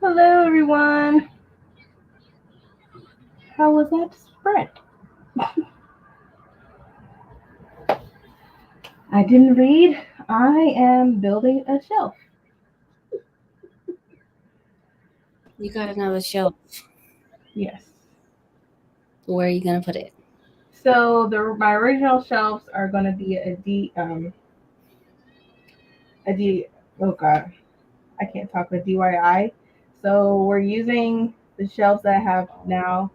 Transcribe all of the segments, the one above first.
Hello, everyone. How was that sprint? I didn't read. I am building a shelf. You got another shelf. Yes. Where are you gonna put it? So my original shelves are going to be a D. Oh God, I can't talk with DIY. So we're using the shelves that I have now.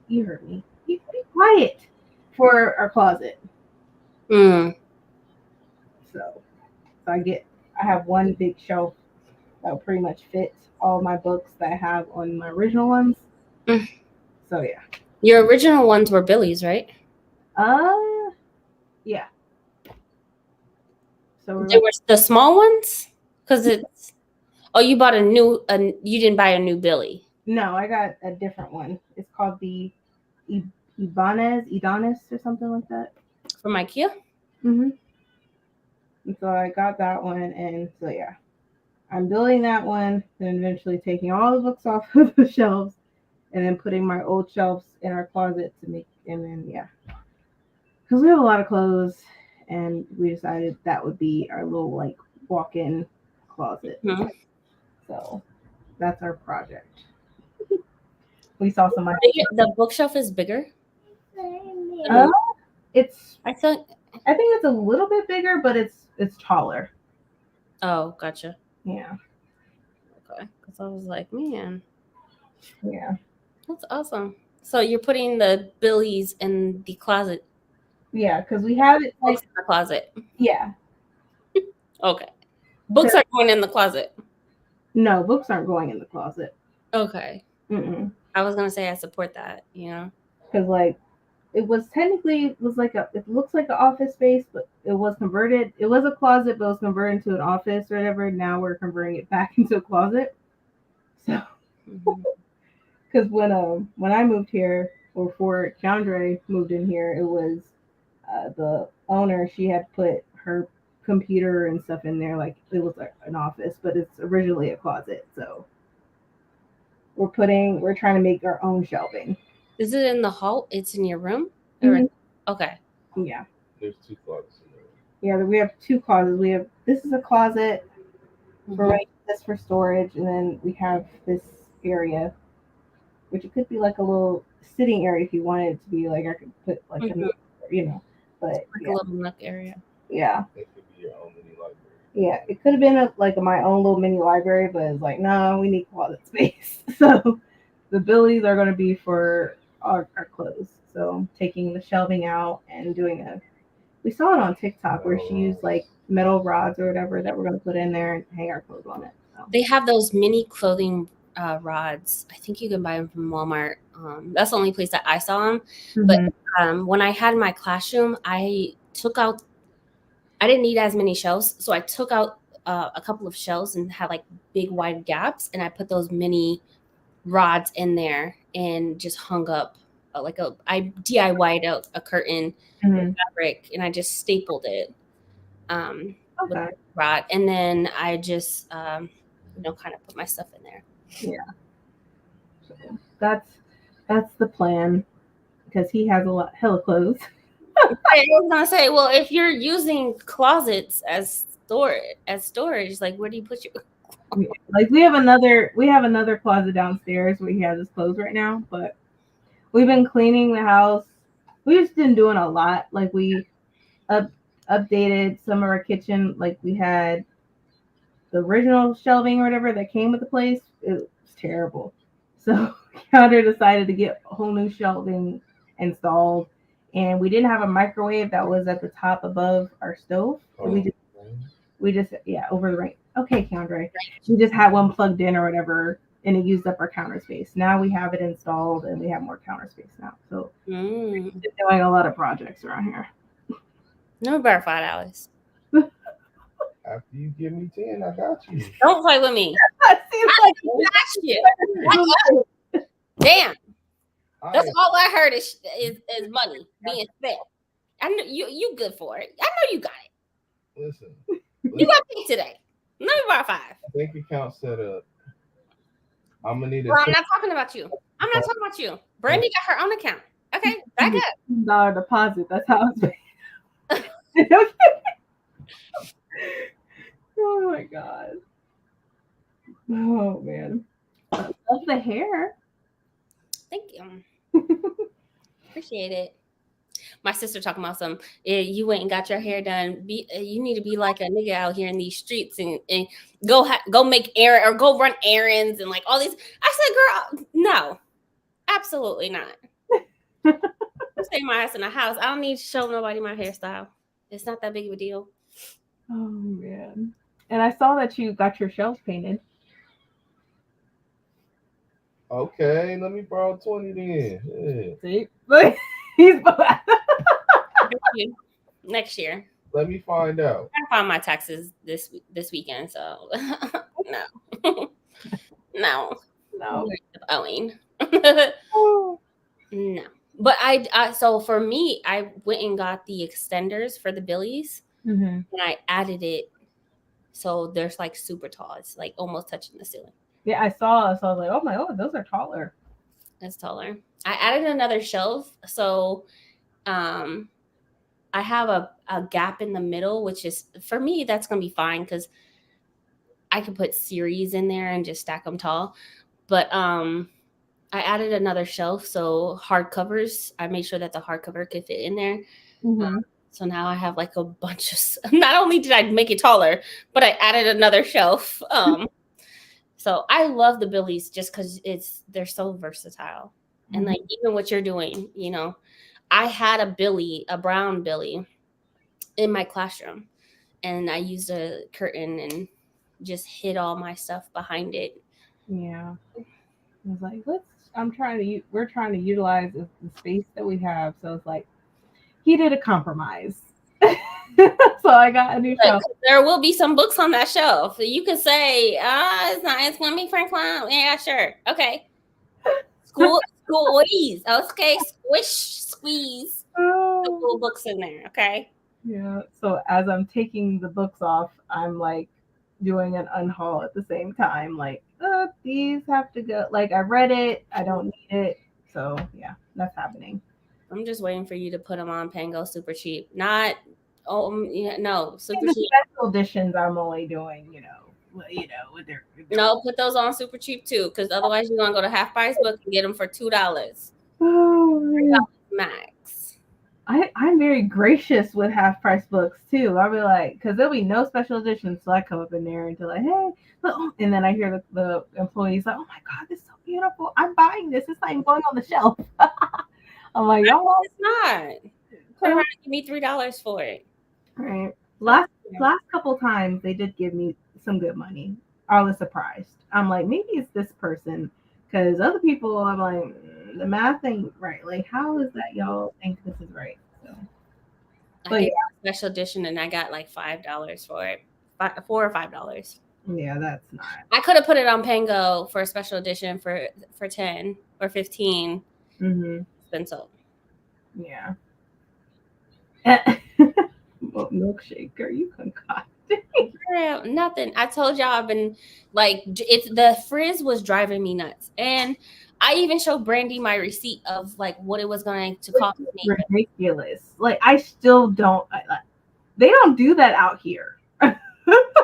You heard me. You be quiet for our closet. Mm. So I have one big shelf that will pretty much fit all my books that I have on my original ones. Mm. So yeah. Your original ones were Billy's, right? Yeah. So we're They gonna. were the small ones? Because it's you bought you didn't buy a new Billy. No, I got a different one. It's called the Ibanez, or something like that. From IKEA? Mhm. And so I got that one, and so yeah, I'm building that one. Then eventually taking all the books off of the shelves, and then putting my old shelves in our closet to make. And then yeah, because we have a lot of clothes, and we decided that would be our little like walk-in closet. Mm-hmm. So that's our project. We saw somebody. The bookshelf is bigger. Uh, it's I thought. I think it's a little bit bigger, but it's taller. Oh, gotcha. Yeah, Okay. Because I was like, man, yeah, that's awesome. So you're putting the Billies in the closet. yeah. Because we have it like Books in the closet. yeah. Okay. Books are going in the closet. No, books aren't going in the closet. Okay. Mm-mm. I was gonna say I support that. Because like it was like it looks like an office space, but it was converted. It was a closet, but it was converted into an office or whatever. Now we're converting it back into a closet. So Mm-hmm. because when I moved here, or before Chandra moved in here, it was the owner. She had put her computer and stuff in there, like it was like an office, but it's originally a closet. So we're trying to make our own shelving. Is it in the hall? It's in your room? Mm-hmm. Okay. Yeah, There's two closets in there. yeah. We have two closets. This is a closet for Mm-hmm. this for storage, and then we have this area, which it could be like a little sitting area if you wanted it to be. Like I could put like Mm-hmm. But Like a yeah, little nook area. yeah. It could be your own mini library. Yeah, it could have been my own little mini library, but it's like, no, we need closet space. So the Billies are going to be for our clothes. So taking the shelving out and doing we saw it on TikTok where she used like metal rods or whatever that we're going to put in there and hang our clothes on it. So. They have those mini clothing rods. I think you can buy them from Walmart. That's the only place that I saw them. But when I had my classroom, I didn't need as many shelves. So I took out a couple of shelves and had like big wide gaps. And I put those mini rods in there and just hung up I DIY'd a curtain with fabric and I just stapled it with Okay. the rod. And then I just, kind of put my stuff in there. Yeah. So that's the plan because he has a lot hella clothes. I was gonna say, well, if you're using closets as storage, like where do you put your? Like we have another closet downstairs where he has his clothes right now, but we've been cleaning the house. We've just been doing a lot. Like we updated some of our kitchen. Like we had the original shelving or whatever that came with the place. It was terrible. So Counter decided to get a whole new shelving installed, and we didn't have a microwave that was at the top above our stove. So we just over the rain. Okay, Counter. We just had one plugged in or whatever, and it used up our counter space. Now we have it installed, and we have more counter space now. So we're doing a lot of projects around here. No, about $5. After you give me 10, I got you. Don't play with me. It seems like you. Damn. That's Right. all I heard is money being spent. I know you good for it. I know you got it. Listen. You got paid today. Let me borrow $5. Bank account set up. I'm gonna need a Well, I'm not talking about you. I'm not talking about you. Brandy got her own account. Okay, back up. $10 deposit. That's how it's made. Oh my god. Oh man. I love the hair. Thank you. Appreciate it. My sister talking about some. You went and got your hair done. You need to be like a nigga out here in these streets and go make errand or go run errands and like all these. I said, girl, no, absolutely not. I'm staying my ass in the house. I don't need to show nobody my hairstyle. It's not that big of a deal. Oh man. And I saw that you got your shelves painted. Okay, let me borrow 20 then. Yeah. See? He's Next year. Let me find out. I filed my taxes this weekend, so no. No. Owing. No. But I so for me, I went and got the extenders for the billies and I added it so there's like super tall. It's like almost touching the ceiling. Yeah, I saw. So I was like, oh my god, those are taller. It's taller. I added another shelf, so I have a gap in the middle, which is for me that's gonna be fine because I could put series in there and just stack them tall. But I added another shelf, so hardcovers. I made sure that the hardcover could fit in there. So now I have like a bunch of. Not only did I make it taller, but I added another shelf. So I love the billies just because they're so versatile, and like even what you're doing, you know, I had a brown billy, in my classroom, and I used a curtain and just hid all my stuff behind it. Yeah, I was like, we're trying to utilize the space that we have, so it's like he did a compromise. So I got a new shelf. There will be some books on that shelf. You could say, it's gonna be Franklin. Yeah, sure. Okay. Squeeze. Okay, squeeze. The little books in there. Okay. Yeah. So as I'm taking the books off, I'm like doing an unhaul at the same time. Like, these have to go. Like I read it, I don't need it. So yeah, that's happening. I'm just waiting for you to put them on Pango super cheap. Not no super the cheap. Special editions I'm only doing, with their no, put those on super cheap too, because otherwise you're gonna go to Half Price Book and get them for $2. $2 max. I'm very gracious with Half Price Books too. I'll be like, because there'll be no special editions, so I come up in there and be like, hey, look, and then I hear the employees like, oh my god, this is so beautiful. I'm buying this. It's not even going on the shelf. I'm like, oh, it's not. Turn around and give me $3 for it. Right. Last couple times they did give me some good money. I was surprised. I'm like, maybe it's this person, because other people, I'm like, the math ain't right. Like, how is that y'all think this is right? So, but yeah, special edition, and I got like $5 for it, $4 or $5. Yeah, that's not. I could have put it on Pango for a special edition for 10 or 15. It's been sold. Yeah. What milkshake are you concocting? Girl, nothing. I told y'all I've been like, the frizz was driving me nuts, and I even showed Brandy my receipt of like what it was going to cost me. Ridiculous. Like I still don't. They don't do that out here.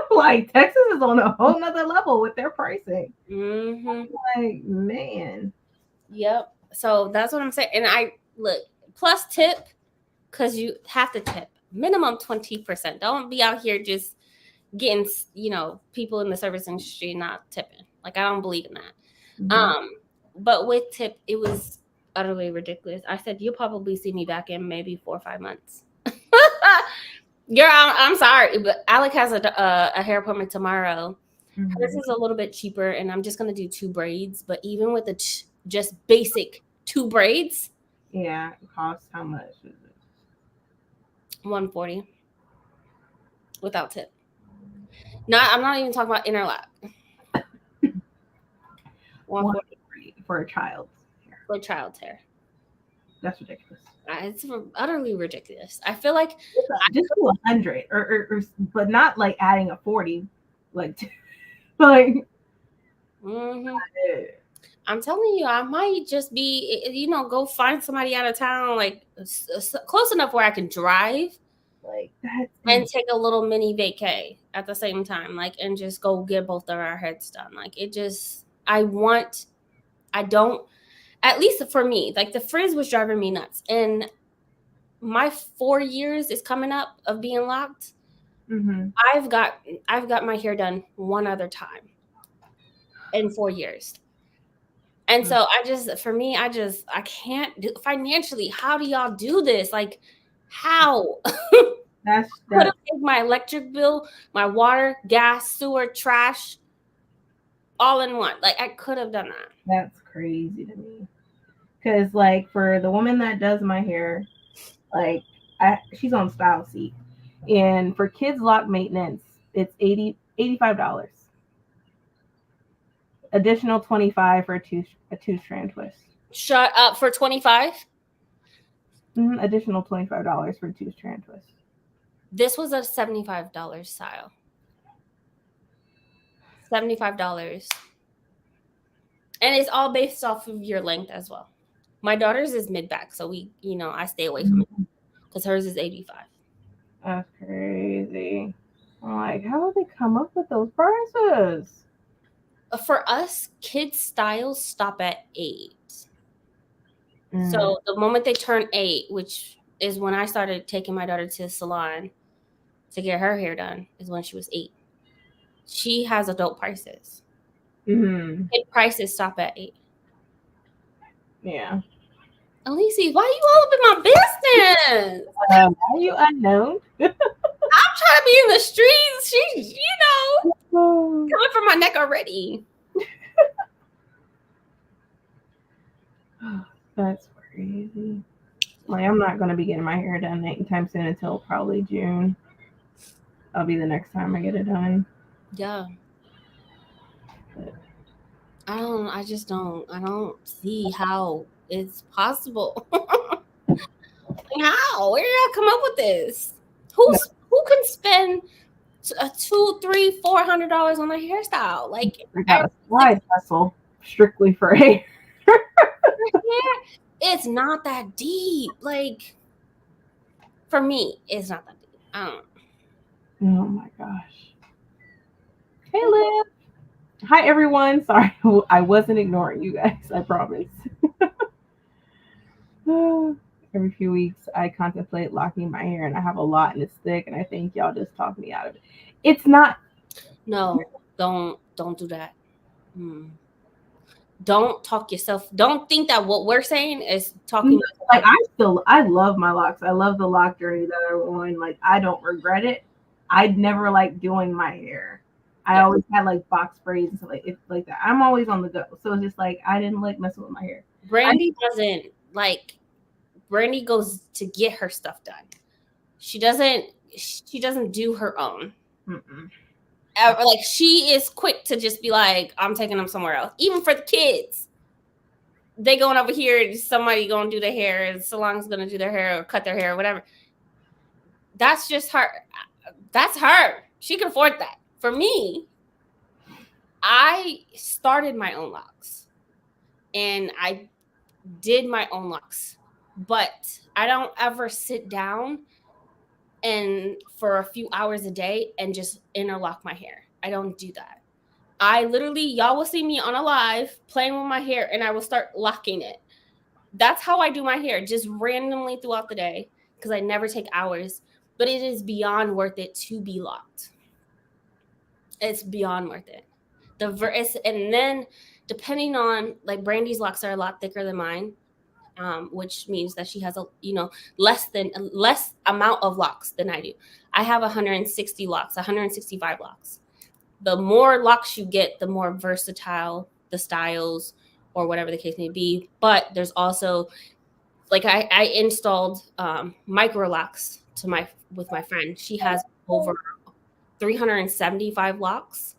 Like Texas is on a whole nother level with their pricing. Like man. Yep. So that's what I'm saying. And I look plus tip, because you have to tip minimum 20%. Don't be out here just getting people in the service industry not tipping. Like I don't believe in that. But with tip, it was utterly ridiculous. I said you'll probably see me back in maybe 4 or 5 months. Girl, I'm sorry, but Alec has a hair appointment tomorrow. This is a little bit cheaper, and I'm just gonna do 2 braids. But even with the just basic 2 braids, yeah, it costs how much is it? $140 without tip. I'm not even talking about interlock. $140 for a child's hair. For a child's hair. That's ridiculous. It's utterly ridiculous. I feel like just do 100, or but not like adding a 40, like Mm-hmm. I'm telling you, I might just be, go find somebody out of town, like close enough where I can drive, like that, and take a little mini vacay at the same time, like, and just go get both of our heads done. Like, at least for me, like the frizz was driving me nuts, and my 4 years is coming up of being locked. Mm-hmm. I've got my hair done one other time in 4 years. And so I can't do financially. How do y'all do this? Like, how? That's Could have paid my electric bill, my water, gas, sewer, trash, all in one. Like, I could have done that. That's crazy to me. Because, like, for the woman that does my hair, like, she's on Style Seat. And for kids lock maintenance, it's $85. Additional $25 for a two-strand twist. Shut up, for $25? Additional $25 for a two-strand twist. This was a $75 style. $75. And it's all based off of your length as well. My daughter's is mid-back, so I stay away from it because hers is 85. That's crazy. I'm like, how did they come up with those prices? For us, kids' styles stop at 8. So the moment they turn 8, which is when I started taking my daughter to the salon to get her hair done, is when she was 8. She has adult prices. Mm-hmm. Kid prices stop at 8. Yeah. Elise, why are you all up in my business? Are you unknown? I'm trying to be in the streets. She's, coming from my neck already. That's crazy. Like, I'm not going to be getting my hair done anytime soon until probably June. That'll be the next time I get it done. Yeah. But I don't see how it's possible. How? Where did I come up with this? Who can spend $200, $300, $400 on a hairstyle? Like, I got a slide vessel strictly for hair. It's not that deep. Like, for me, it's not that deep. Oh my gosh. Hey, Liv. Hi, everyone. Sorry, I wasn't ignoring you guys. I promise. Every few weeks, I contemplate locking my hair, and I have a lot, and it's thick, and I think y'all just talk me out of it. It's not. No, don't do that. Don't talk yourself. Don't think that what we're saying is talking. Like, I love my locks. I love the lock journey that I went on. Like, I don't regret it. I'd never liked doing my hair. I always had like box braids and stuff like that. I'm always on the go. So it's just like, I didn't like messing with my hair. Brandy Brandy goes to get her stuff done. She doesn't do her own. Like, she is quick to just be like, I'm taking them somewhere else. Even for the kids, they going over here, somebody going to do their hair, and salon's going to do their hair or cut their hair or whatever. That's just her. That's her. She can afford that. For me, I started my own locks and I did my own locks, but I don't ever sit down and for a few hours a day and just interlock my hair. I don't do that. I literally, y'all will see me on a live playing with my hair and I will start locking it. That's how I do my hair, just randomly throughout the day, because I never take hours, but it is beyond worth it to be locked. It's beyond worth it. And then depending on, like, Brandy's locks are a lot thicker than mine, which means that she has less amount of locks than I do. I have 160 locks, 165 locks. The more locks you get, the more versatile the styles or whatever the case may be. But there's also, like, I installed micro locks with my friend. She has over 375 locks.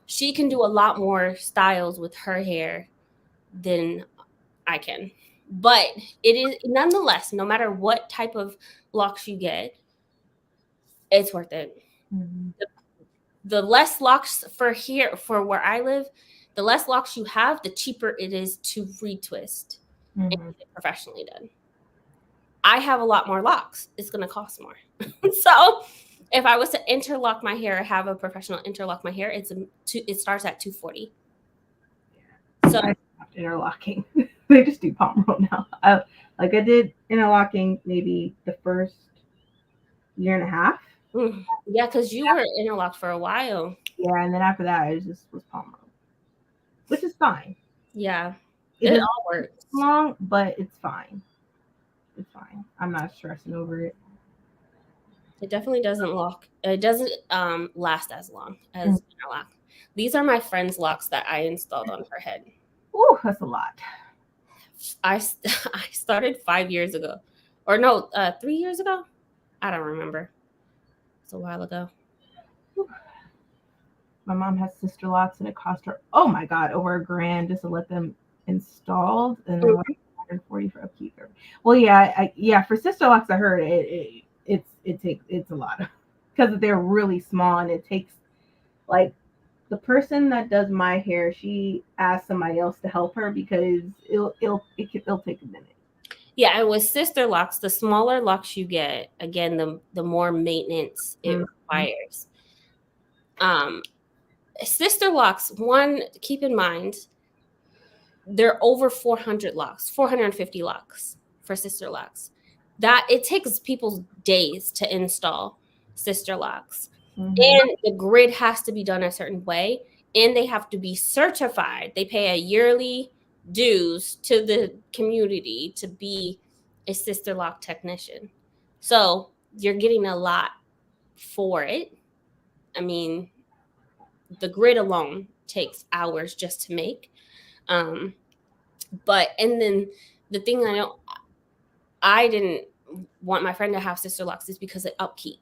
She can do a lot more styles with her hair than I can. But it is, nonetheless, no matter what type of locks you get, it's worth it. The less locks for where I live, The less locks you have, the cheaper it is to retwist and Mm-hmm. get it professionally done. I have a lot more locks. It's going to cost more. So if I was to interlock my hair, have a professional interlock my hair, it starts at $240. So I stopped interlocking. They just do palm roll now. I did interlocking maybe the first year and a half. Yeah, because you were interlocked for a while. Yeah, and then after that, I was palm roll, which is fine. Yeah, It it is all works. long, but it's fine. It's fine. I'm not stressing over it. It definitely doesn't lock. It doesn't last as long as interlock. These are my friend's locks that I installed on her head. Ooh, that's a lot. I started 5 years ago, or no, 3 years ago. I don't remember. It's a while ago. My mom has sister locks, and it cost her, oh my god, over $1,000 just to let them installed, and then like $140 for upkeep. Well, yeah, for sister locks, I heard it's a lot because they're really small, and it takes like the person that does my hair. She asked somebody else to help her because it'll take a minute. Yeah, and with sister locks, the smaller locks you get, again, the more maintenance it requires. Sister locks, one, keep in mind, they're over 400 locks, 450 locks for sister locks. That it takes people days to install sister locks. And the grid has to be done a certain way, and they have to be certified. They pay a yearly dues to the community to be a sister lock technician. So you're getting a lot for it. I mean, the grid alone takes hours just to make. But and then the thing I didn't want my friend to have sister locks is because of upkeep,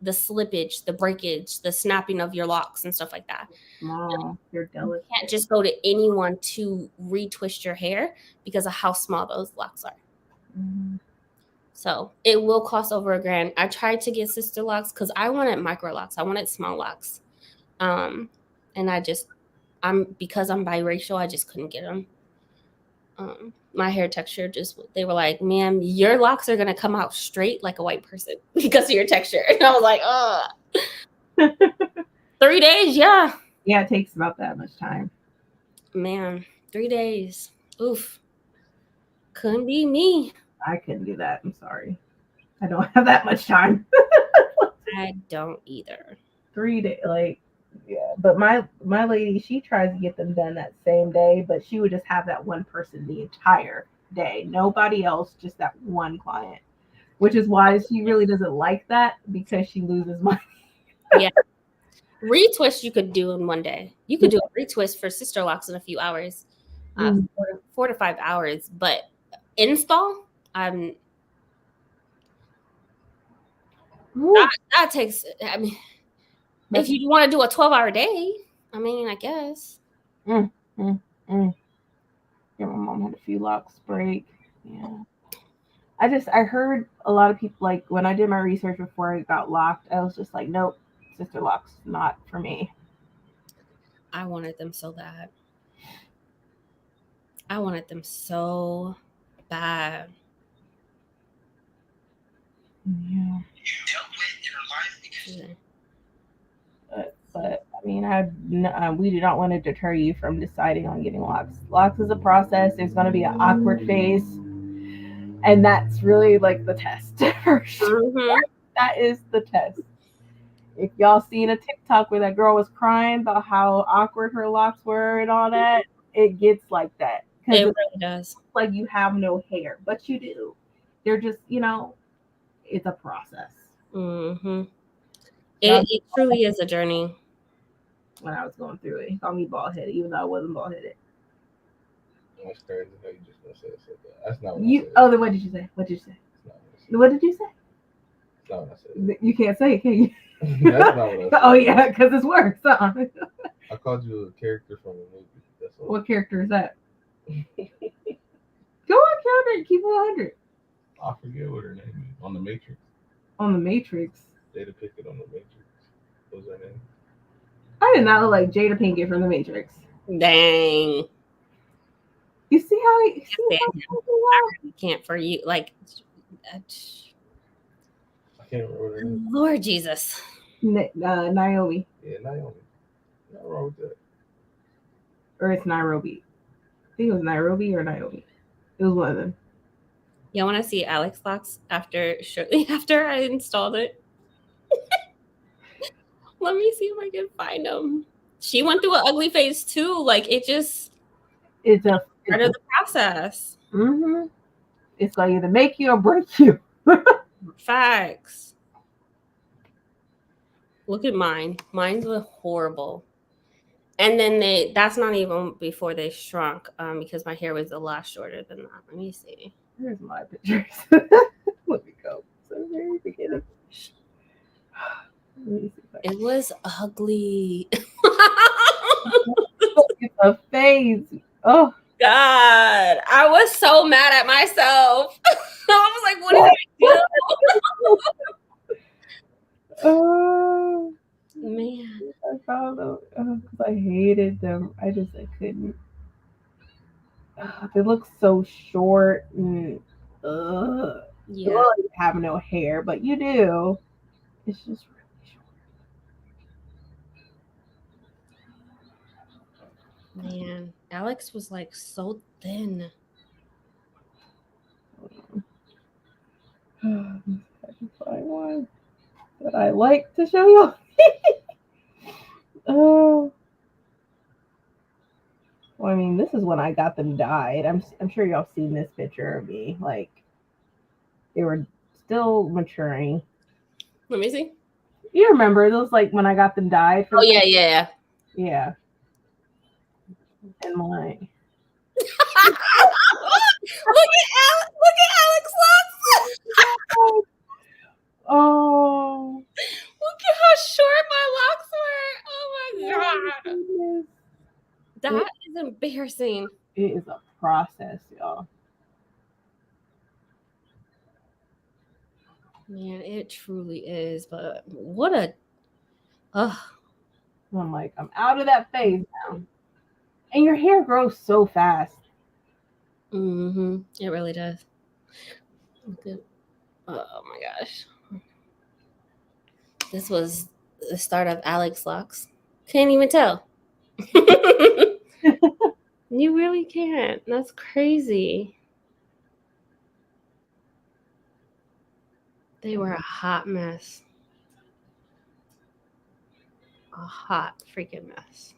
the slippage, the breakage, the snapping of your locks and stuff like that. You're delicate. You can't just go to anyone to retwist your hair because of how small those locks are. So it will cost over $1,000. I tried to get sister locks because I wanted micro locks. I wanted small locks. And because I'm biracial, I just couldn't get them. My hair texture they were like, ma'am, your locks are going to come out straight like a white person because of your texture. And I was like, ugh. 3 days. Yeah. Yeah, it takes about that much time. Man, 3 days. Oof. Couldn't be me. I couldn't do that. I'm sorry. I don't have that much time. I don't either. 3 days, yeah. But my lady, she tries to get them done that same day, but she would just have that one person the entire day. Nobody else, just that one client. Which is why she really doesn't like that, because she loses money. Yeah. Retwist you could do in one day. You could do a retwist for sister locks in a few hours. 4 to 5 hours. But install, that takes, I mean, if you want to do a 12-hour day, I mean, I guess. Yeah, my mom had a few locks break. Yeah. I heard a lot of people, like, when I did my research before I got locked, I was just like, nope, sister locks, not for me. I wanted them so bad. I wanted them so bad. Yeah. But I mean, we do not want to deter you from deciding on getting locks. Locks is a process. There's going to be an awkward phase, and that's really like the test for sure. That is the test. If y'all seen a TikTok where that girl was crying about how awkward her locks were and all that, it gets like that. It really does. Like you have no hair, but you do. They're just, it's a process. It truly is a journey. When I was going through it, he called me bald headed, even though I wasn't bald headed. That's crazy. No, you just gonna say that. That's not what I said. Oh, then what did you say? What did you say? What did you say? That's not what I said. You can't say it, can you? That's not what I said. Oh yeah, because it's worse. I called you a character from a movie. That's all. What character is that? Go on, count it. Keep it 100. I forget what her name is. On the Matrix. On the Matrix. Jada Pinkett on the Matrix. What was her name? I did not look like Jada Pinkett from the Matrix. Dang. You see how he Can't for you. Like, I can't remember her name. Lord Jesus. Naomi. Yeah, Naomi. Nothing wrong with that. Or it's Nairobi. I think it was Nairobi or Naomi. It was one of them. Y'all want to see Alex locks shortly after I installed it? Let me see if I can find them. She went through an ugly phase too. Like, it just It's part of the process. Mm-hmm. It's gonna either make you or break you. Facts. Look at mine. Mine was horrible. And then that's not even before they shrunk, because my hair was a lot shorter than that. Let me see. Here's my pictures. Let me go. So very beginning. Let me see if It was ugly. it's a phase. Oh God, I was so mad at myself. I was like, what did I do? Oh Man. I found them because I hated them. I couldn't. They look so short and Yeah. You don't have no hair, but you do. It's just really short. Man, Alex was like so thin. I can find one that I like to show you. Oh. Well, I mean, this is when I got them dyed. I'm sure y'all seen this picture of me. Like, they were still maturing. Let me see. You remember those, like, when I got them dyed? Oh, yeah. Yeah. And my... Look at Alex locks. Oh. Look at how short my locks were. Oh my God. That is embarrassing. It is a process, y'all. Man, it truly is. But what a... I'm like, I'm out of that phase now. And your hair grows so fast. Mm-hmm. It really does. Oh my gosh. This was the start of Alex locks. Can't even tell. You really can't. That's crazy. They were a hot mess. A hot freaking mess.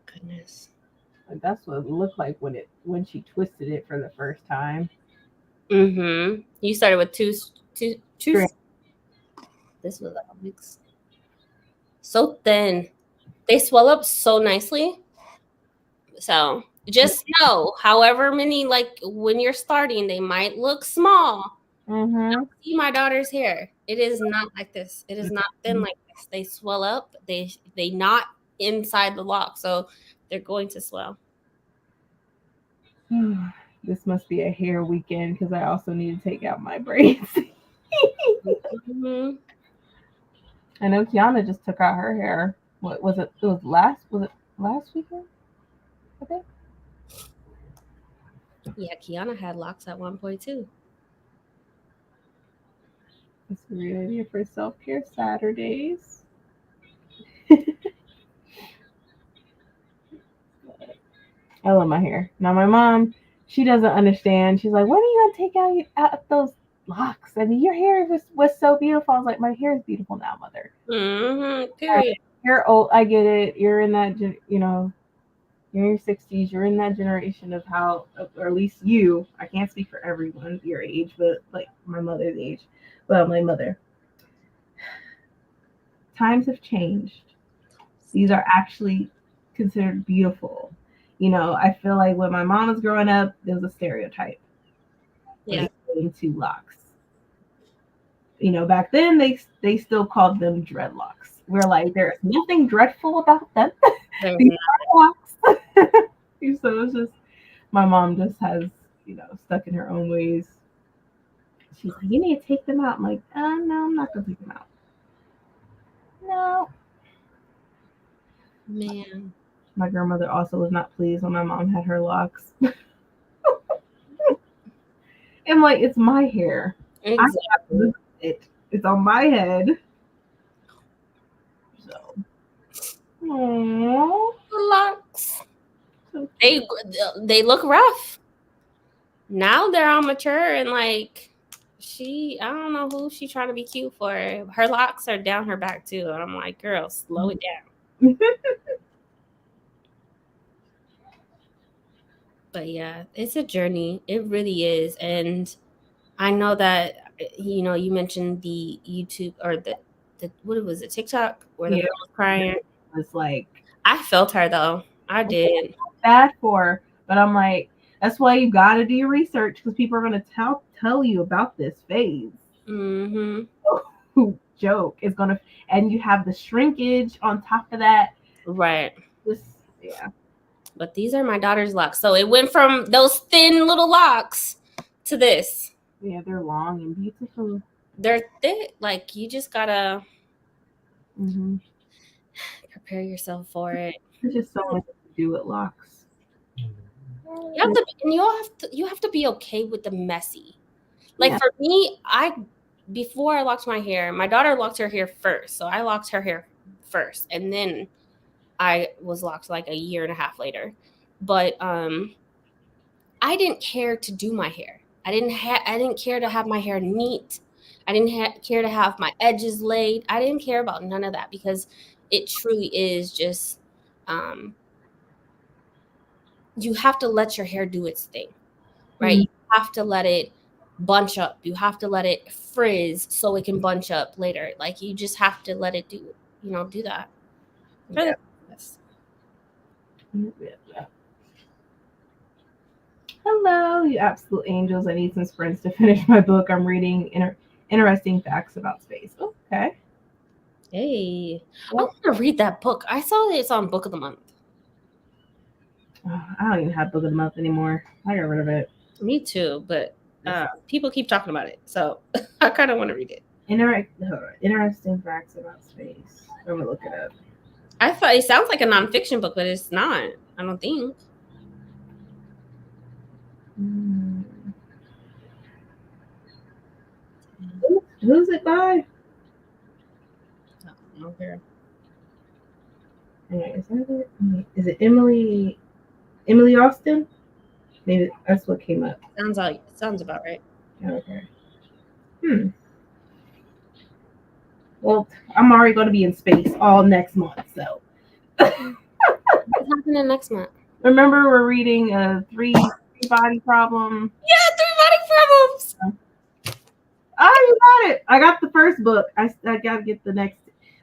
Goodness. Like, that's what it looked like when she twisted it for the first time. Mm-hmm. You started with two. Strands. This was a mix. So thin. They swell up so nicely. So just know, however many, like when you're starting, they might look small. Mm-hmm. See my daughter's hair. It is not like this. It is not thin like this. They swell up. They not inside the lock, so they're going to swell. This must be a hair weekend because I also need to take out my braids. Mm-hmm. I know Kiana just took out her hair. What was it? It was last weekend? I think. Yeah, Kiana had locks at one point too. It's a great idea for self-care Saturdays. I love my hair. Now my mom, she doesn't understand. She's like, when are you gonna take out those locks? I mean, your hair was so beautiful. I was like, my hair is beautiful now, mother. Mm-hmm. Period. You're old. I get it. You're in that, you're in your 60s. You're in that generation of how, or at least you. I can't speak for everyone your age, but like my mother's age. Well, my mother. Times have changed. These are actually considered beautiful. I feel like when my mom was growing up, there was a stereotype. Yeah. Into locks. Back then they still called them dreadlocks. We're like, there's nothing dreadful about them. These are locks. So it's just my mom just has, stuck in her own ways. She's like, you need to take them out. I'm like, no, I'm not gonna take them out. No, Man. My grandmother also was not pleased when my mom had her locks. And like, it's my hair. Exactly. It's on my head. So, aww. The locks. They look rough. Now they're all mature and like I don't know who she trying to be cute for. Her locks are down her back too. And I'm like, girl, slow it down. But yeah, it's a journey. It really is. And I know that, you mentioned the YouTube or the what was it, TikTok, where the girl was crying. It's like, I felt her though. I did. Bad for, but I'm like, that's why you got to do your research, because people are going to tell you about this phase. Mm-hmm. Joke is going to, and you have the shrinkage on top of that. Right. Yeah. But these are my daughter's locks. So it went from those thin little locks to this. Yeah, they're long and beautiful. They're thick. Like, you just gotta prepare yourself for it. There's just so much to do with locks. You have to be okay with the messy. Like, for me, before I locked my hair, my daughter locked her hair first. So I locked her hair first, and then I was locked like a year and a half later. But I didn't care to do my hair. I didn't care to have my hair neat. I didn't care to have my edges laid. I didn't care about none of that, because it truly is just you have to let your hair do its thing, right? You have to let it bunch up. You have to let it frizz so it can bunch up later. Like, you just have to let it do that. Yeah. Hello, you absolute angels. I need some sprints to finish my book. I'm reading interesting facts about space. Okay. Hey, I want to read that book. I saw that it's on Book of the Month. I don't even have Book of the Month anymore. I got rid of it. Me too, but people keep talking about it, so I kind of want to read it. Interesting facts about space. I'm gonna look it up. I thought it sounds like a nonfiction book, but it's not. I don't think. Who's it by? Okay. Is it Emily Austin? Maybe that's what came up. Sounds about right. Okay. Well, I'm already going to be in space all next month, so. What's happening next month? Remember, we're reading a three body problem. Yeah, 3 body problems. Oh, you got it. I got the first book. I got to get the next.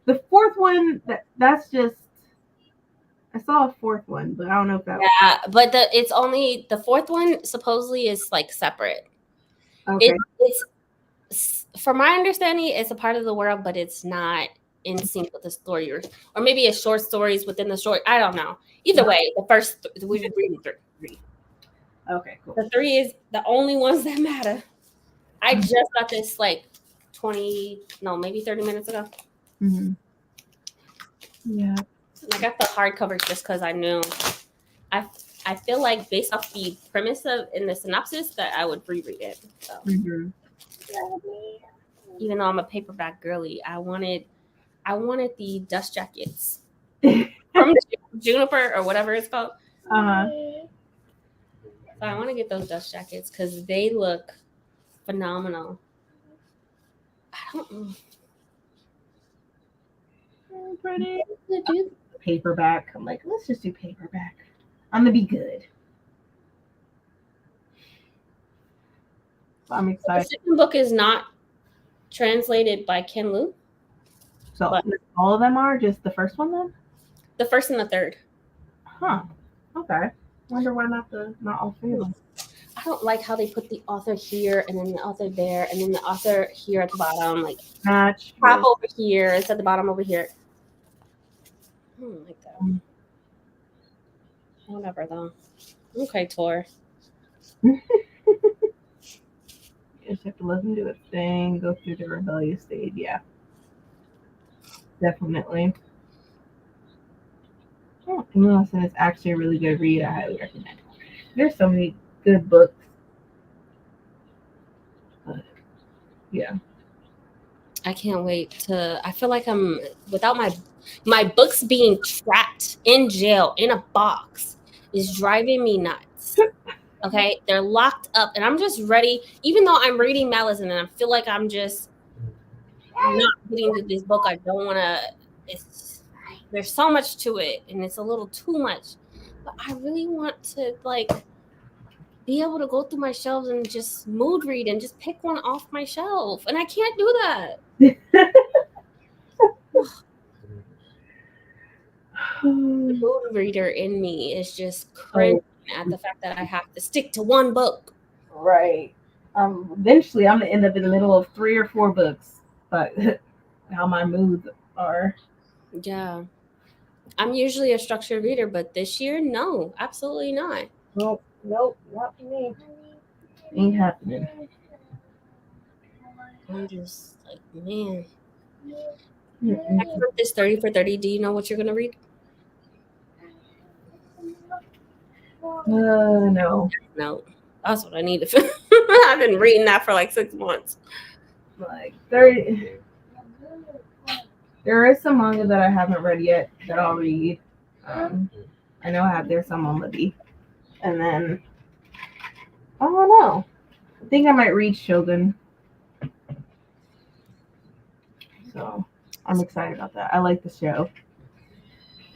The fourth one, that's just. I saw a fourth one, but I don't know if that. Yeah, but it's only the fourth one supposedly is like separate. Okay. It's from my understanding, it's a part of the world, but it's not in sync with the story, or maybe it's short stories within the story. I don't know. Either way, the first we're reading 3. Okay, cool. The 3 is the only ones that matter. I just got this like 30 minutes ago. Yeah. I got the hardcovers just because I knew. I feel like based off the premise in the synopsis that I would reread it. So. Even though I'm a paperback girly, I wanted the dust jackets from Juniper or whatever it's called. So I want to get those dust jackets because they look phenomenal. I don't know. Pretty. Paperback. I'm like, let's just do paperback. I'm gonna be good. So I'm excited. The second book is not translated by Ken Liu. So all of them are just the first one then? The first and the third. Huh. Okay. Wonder why not all 3 of them. I don't like how they put the author here and then the author there and then the author here at the bottom, like match top over here instead of the bottom over here. I don't like that. Whatever though. Okay, Tor. You just have to let them do its thing, go through the rebellious stage. Yeah. Definitely. Listen, it's actually a really good read. I highly recommend it. There's so many good books. But, yeah. I can't wait to. I feel like I'm without my books being trapped in jail in a box is driving me nuts. Okay, they're locked up, and I'm just ready. Even though I'm reading Malison, and I feel like I'm just not getting to this book. I don't want to. There's so much to it, and it's a little too much. But I really want to be able to go through my shelves and just mood read and just pick one off my shelf, and I can't do that. The mood reader in me is just cringing at the fact that I have to stick to one book. Right. Eventually, I'm gonna end up in the middle of 3 or 4 books, but how my moods are. Yeah, I'm usually a structured reader, but this year, no, absolutely not. Nope, not for me. Ain't happening. I'm just like, man. Mm-mm. Next month is 30 for 30. Do you know what you're gonna read? No. No, that's what I need to. I've been reading that for like 6 months. Like 30. There is some manga that I haven't read yet that I'll read. I know there's some on Libby. And then I don't know. I think I might read Shogun. So I'm excited about that. I like the show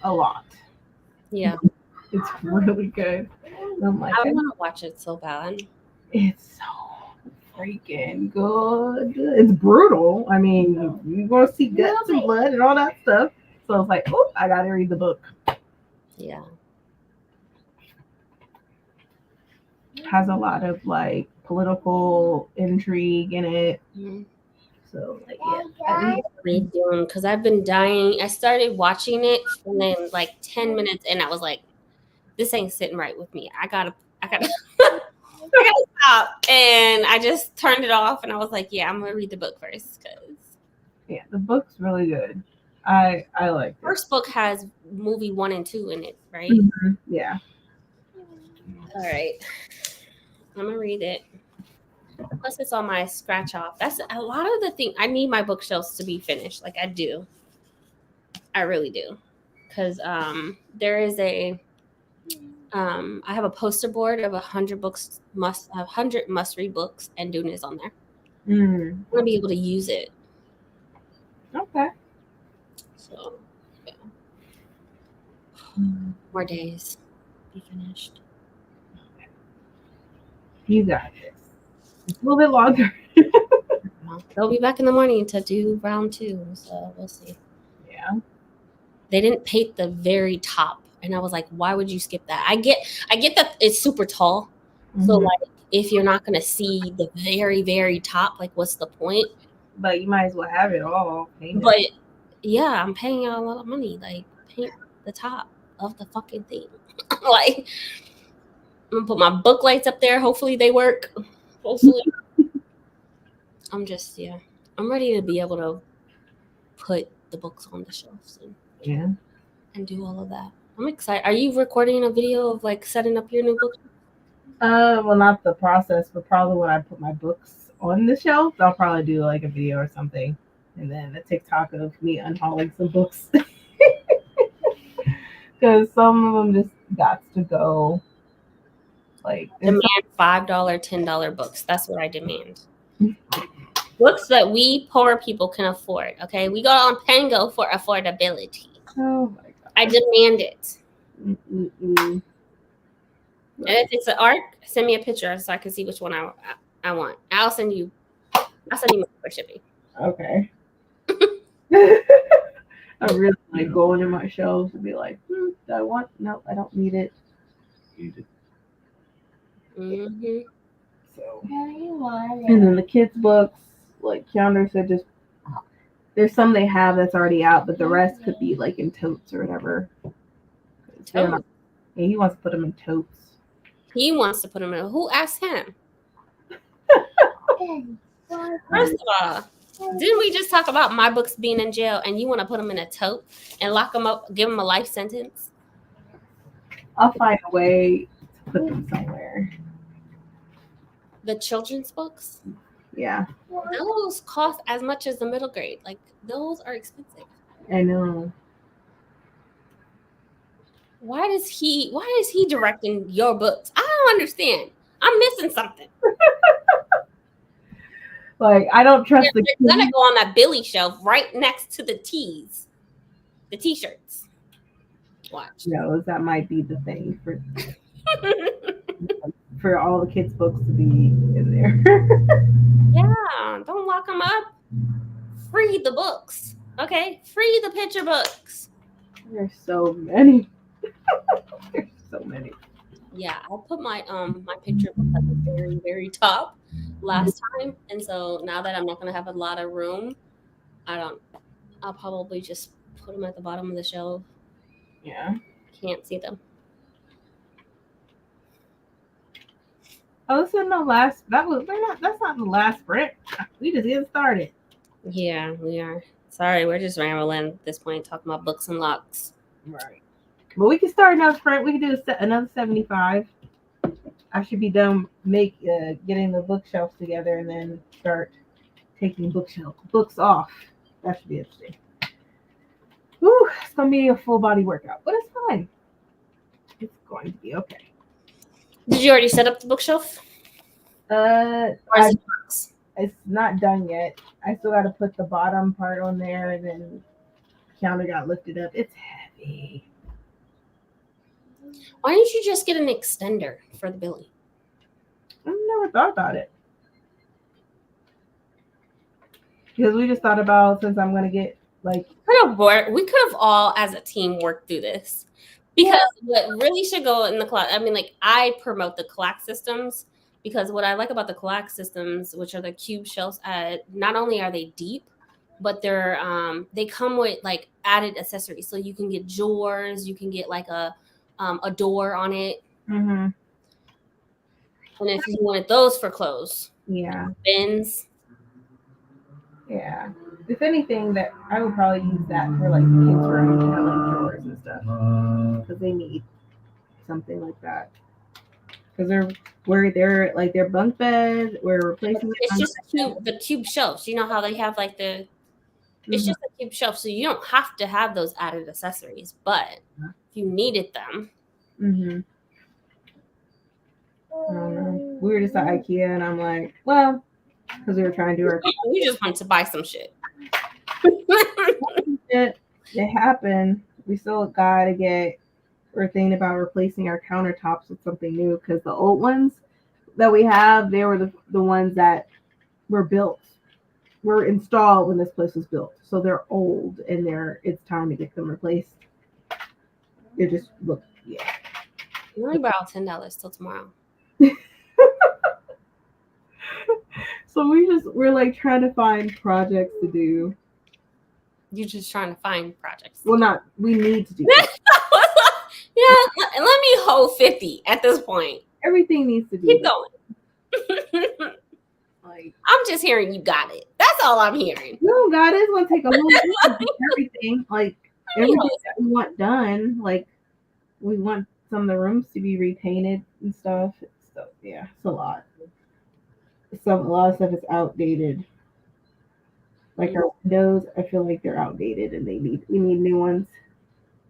a lot. Yeah, It's really good. I'm like, I want to watch it so bad. it's so freaking good. It's brutal. I mean, you're gonna see guts and blood and all that stuff. So it's like, oh, I gotta read the book. Yeah. Has a lot of like political intrigue in it. Mm-hmm. So like, yeah. Read them because I've been dying. I started watching it and then like 10 minutes and I was like, this ain't sitting right with me. I gotta I gotta stop. And I just turned it off and I was like, yeah, I'm gonna read the book first because yeah, the book's really good. I like it. First book has movie 1 and 2 in it, right? Mm-hmm. Yeah. All right. I'm gonna read it. Plus, it's on my scratch off. That's a lot of the thing. I need my bookshelves to be finished. Like I do. I really do. Because there is I have a poster board of 100 must read books, and Dune is on there. I'm gonna be able to use it. Okay. So, yeah. More days. Be finished. You got this. It's a little bit longer. They'll be back in the morning to do round 2, so we'll see. Yeah. They didn't paint the very top, and I was like, why would you skip that? I get that it's super tall. Mm-hmm. So like if you're not gonna see the very, very top, like what's the point? But you might as well have it all painted. But yeah, I'm paying out a lot of money. Like paint the top of the fucking thing. Like I'm gonna put my book lights up there. Hopefully they work. Hopefully. I'm ready to be able to put the books on the shelves and do all of that. I'm excited. Are you recording a video of like setting up your new book? Well, not the process, but probably when I put my books on the shelf, I'll probably do like a video or something, and then a TikTok of me unhauling some books because some of them just got to go. Like demand $5, $10 books. That's what I demand. Books that we poor people can afford. Okay, we go on Pango for affordability. Oh my god! I demand it. Mm-mm. And if it's an art, send me a picture so I can see which one I want. I'll send you money for shipping. Okay. I really like going in my shelves and be like, do I want? No, I don't need it. Mm-hmm. So, and then the kids' books, like Keandre said, just there's some they have that's already out, but the rest could be like in totes or whatever. Yeah, he wants to put them in totes. He wants to put them in. Who asked him? First of all, didn't we just talk about my books being in jail and you want to put them in a tote and lock them up, give them a life sentence? I'll find a way to put them somewhere. The children's books, Yeah, those cost as much as the middle grade. Like those are expensive. I know. Why is he directing your books? I don't understand. I'm missing something. Like I don't trust the They're gonna go on that Billy shelf right next to the tees, the t-shirts. Watch. No, that might be the thing for all the kids' books to be in there. Yeah, don't lock them up. Free the books, okay? Free the picture books. There's so many. There's so many. Yeah, I put my picture book at the very, very top last time, and so now that I'm not gonna have a lot of room, I'll probably just put them at the bottom of the shelf. Yeah. Can't see them. Oh, this is the last. That's not the last sprint. We just getting started. Yeah, we are. Sorry, we're just rambling at this point, talking about books and locks. Right. But we can start another sprint. We can do another 75. I should be done getting the bookshelves together and then start taking books off. That should be interesting. Whew, it's gonna be a full body workout, but it's fine. It's going to be okay. Did you already set up the bookshelf? Or is it box? It's not done yet. I still got to put the bottom part on there, and then the counter got lifted up. It's heavy. Why didn't you just get an extender for the Billy? I never thought about it. Because we just thought about, since I'm going to get like... We could have all as a team worked through this. Because what really should go in the class, I mean, like I promote the Clack systems because what I like about the Clack systems, which are the cube shelves, not only are they deep, but they come with like added accessories. So you can get drawers, you can get like a door on it. Mm-hmm. And if you wanted those for clothes, bins. Yeah. If anything, that I would probably use that for like the kids' room to have like drawers and stuff because they need something like that. Because they're like their bunk beds. We're replacing. It's just the cube shelves. You know how they have like the. It's just a cube shelf, so you don't have to have those added accessories. But if you needed them. Mm-hmm. I don't know. We were just at IKEA, and I'm like, well, because we were trying to do our. We just wanted to buy some shit. It happened. We still gotta get. We're thinking about replacing our countertops with something new because the old ones that we have, they were the ones that were installed when this place was built. So they're old and it's time to get them replaced. They just look, You only borrow $10 till tomorrow. So we're like trying to find projects to do. You're just trying to find projects. Well, we need to do that. Yeah, let me hold 50 at this point. Everything needs to be. Keep going. Like, I'm just hearing you got it. That's all I'm hearing. No, God, it's gonna take a whole week to do everything. Like everything that we want done. Like we want some of the rooms to be repainted and stuff. So yeah, it's a lot. A lot of stuff is outdated. Like our windows, I feel like they're outdated and we need new ones.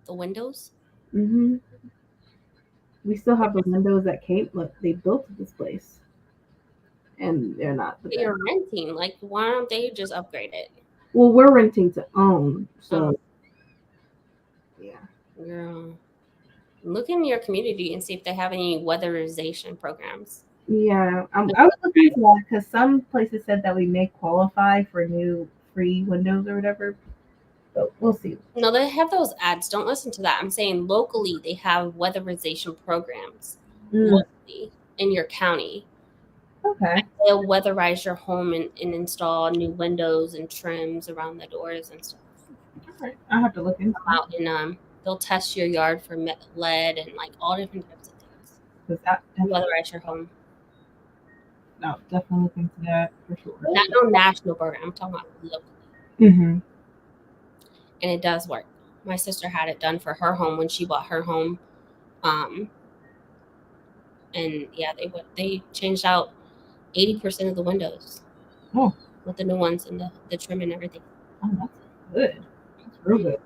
The windows? Mm-hmm. We still have the windows that they built this place. And they're not the They're renting. Like, why don't they just upgrade it? Well, we're renting to own. So, yeah. Girl. Look in your community and see if they have any weatherization programs. Yeah. I was looking into that because some places said that we may qualify for new free windows or whatever. But we'll see. No, they have those ads. Don't listen to that. I'm saying locally they have weatherization programs locally in your county. Okay. They'll weatherize your home and install new windows and trims around the doors and stuff. All right. I'll have to look into out and they'll test your yard for lead and like all different types of things. Weatherize your home. No, definitely look into that for sure. Not no national program. I'm talking about locally. Mm-hmm. And it does work. My sister had it done for her home when she bought her home And yeah, they changed out 80% of the windows with the new ones and the trim and everything. Oh, that's good. That's real good.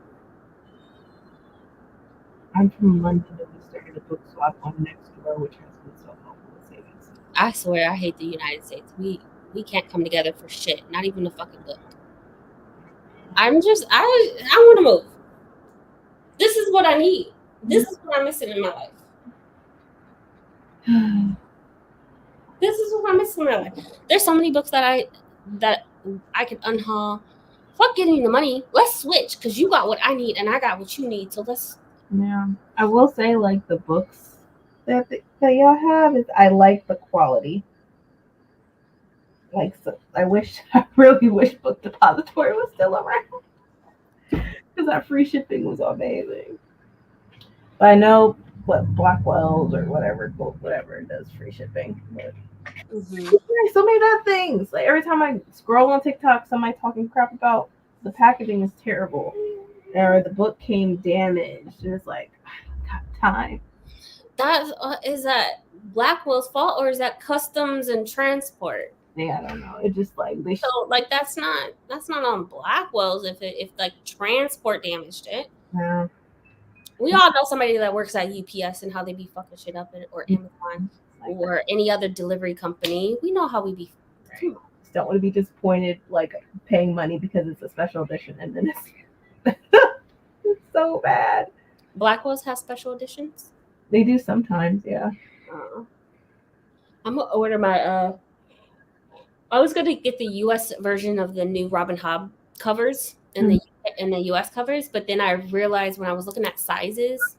I'm from London, and we started a book swap on Nextdoor, which has been so helpful with savings. I swear, I hate the United States. We can't come together for shit. Not even a fucking book. I want to move. This is what I need. This is what I'm missing in my life. This is what I'm missing in my life. There's so many books that I could unhaul. Fuck getting you the money. Let's switch because you got what I need and I got what you need. So let's. Yeah, I will say like the books that y'all have is I like the quality. Like I really wish Book Depository was still around because that free shipping was amazing. But I know what Blackwell's or whatever does free shipping. But there's so many bad things. Like every time I scroll on TikTok, somebody talking crap about the packaging is terrible, or the book came damaged, and it's like I don't got time. Is that Blackwell's fault or is that customs and transport? Yeah, I don't know. It just like that's not on Blackwell's if like transport damaged it. Yeah. We all know somebody that works at UPS and how they be fucking shit up or Amazon or any other delivery company. We know how we be. Right. Just don't want to be disappointed like paying money because it's a special edition and then it's so bad. Blackwell's has special editions? They do sometimes, yeah. I'm gonna order my I was gonna get the US version of the new Robin Hood covers and the US covers, but then I realized when I was looking at sizes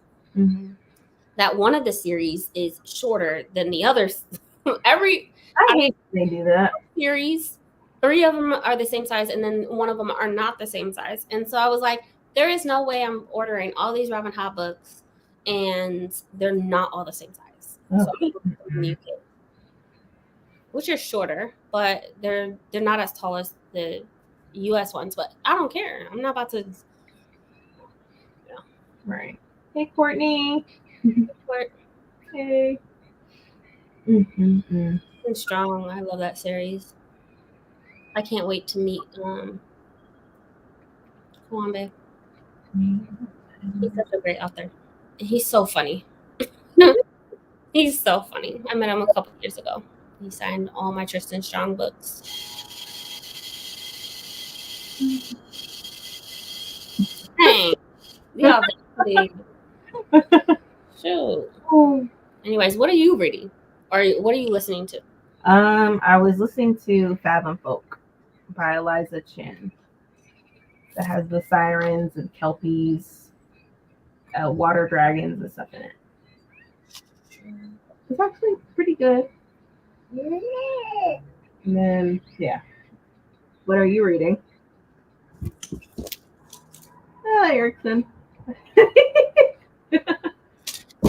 that one of the series is shorter than the others. I hate they do that. Series, 3 of them are the same size, and then one of them are not the same size. And so I was like, there is no way I'm ordering all these Robin Hood books and they're not all the same size. So I'm from the UK, which are shorter, but they're not as tall as the US ones. But I don't care. I'm not about to. Yeah. Right. Hey, Courtney. Hey. And Strong. I love that series. I can't wait to meet Come on, babe. He's such a great author. He's so funny. He's so funny. I met him a couple years ago. He signed all my Tristan Strong books. Dang. Yeah. Shoot. Anyways, what are you reading? Or what are you listening to? I was listening to Fathom Folk by Eliza Chin. That has the sirens and kelpies, water dragons and stuff in it. It's actually pretty good. And then, yeah. What are you reading? Erickson. Girl,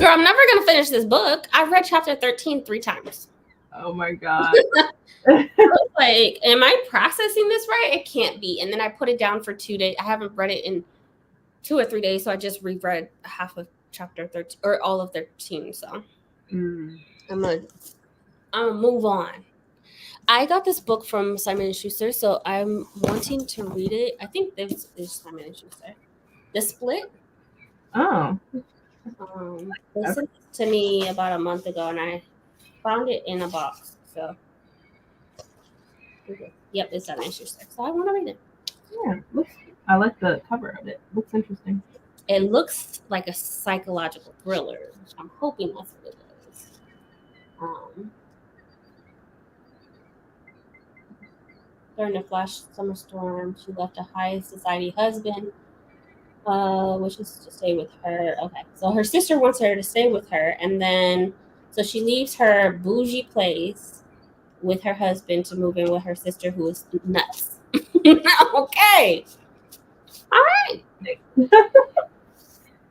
I'm never going to finish this book. I've read chapter 13 3 times. Oh my God. Like, am I processing this right? It can't be. And then I put it down for 2 days. I haven't read it in 2 or 3 days, so I just reread half of chapter 13 or all of 13. So I'm gonna move on. I got this book from Simon & Schuster, so I'm wanting to read it. I think this is Simon & Schuster. The Split. Oh. They sent it to me about a month ago, and I found it in a box. So, yep, it's Simon & Schuster. So I want to read it. Yeah, I like the cover of it. Looks interesting. It looks like a psychological thriller. I'm hoping that's what it is. During a flash summer storm, she left a high society husband, wishes to stay with her. Okay, so her sister wants her to stay with her, and then so she leaves her bougie place with her husband to move in with her sister, who is nuts. Okay, all right.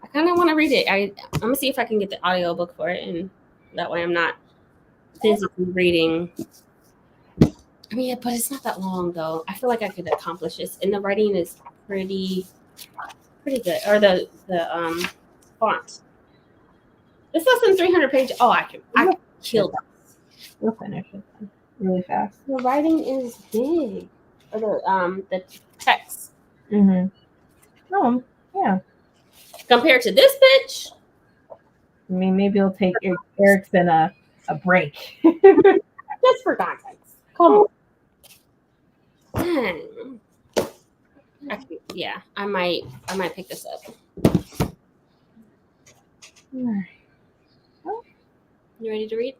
I kind of want to read it. I'm gonna see if I can get the audiobook for it, and that way I'm not physically reading. I mean, but it's not that long though. I feel like I could accomplish this, and the writing is pretty good. Or the font. It's less than 300 pages. Oh, I can kill this. We'll finish it then really fast. The writing is big. Or the text. Oh, yeah. Compared to this bitch. I mean, maybe it'll take Erickson a break. Just for context. Come on. Yeah, I might pick this up. All right. You ready to read?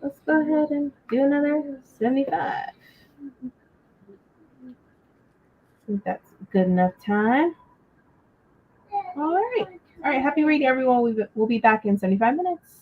Let's go ahead and do another 75. I think that's good enough time. All right. All right. Happy reading, everyone. We'll be back in 75 minutes.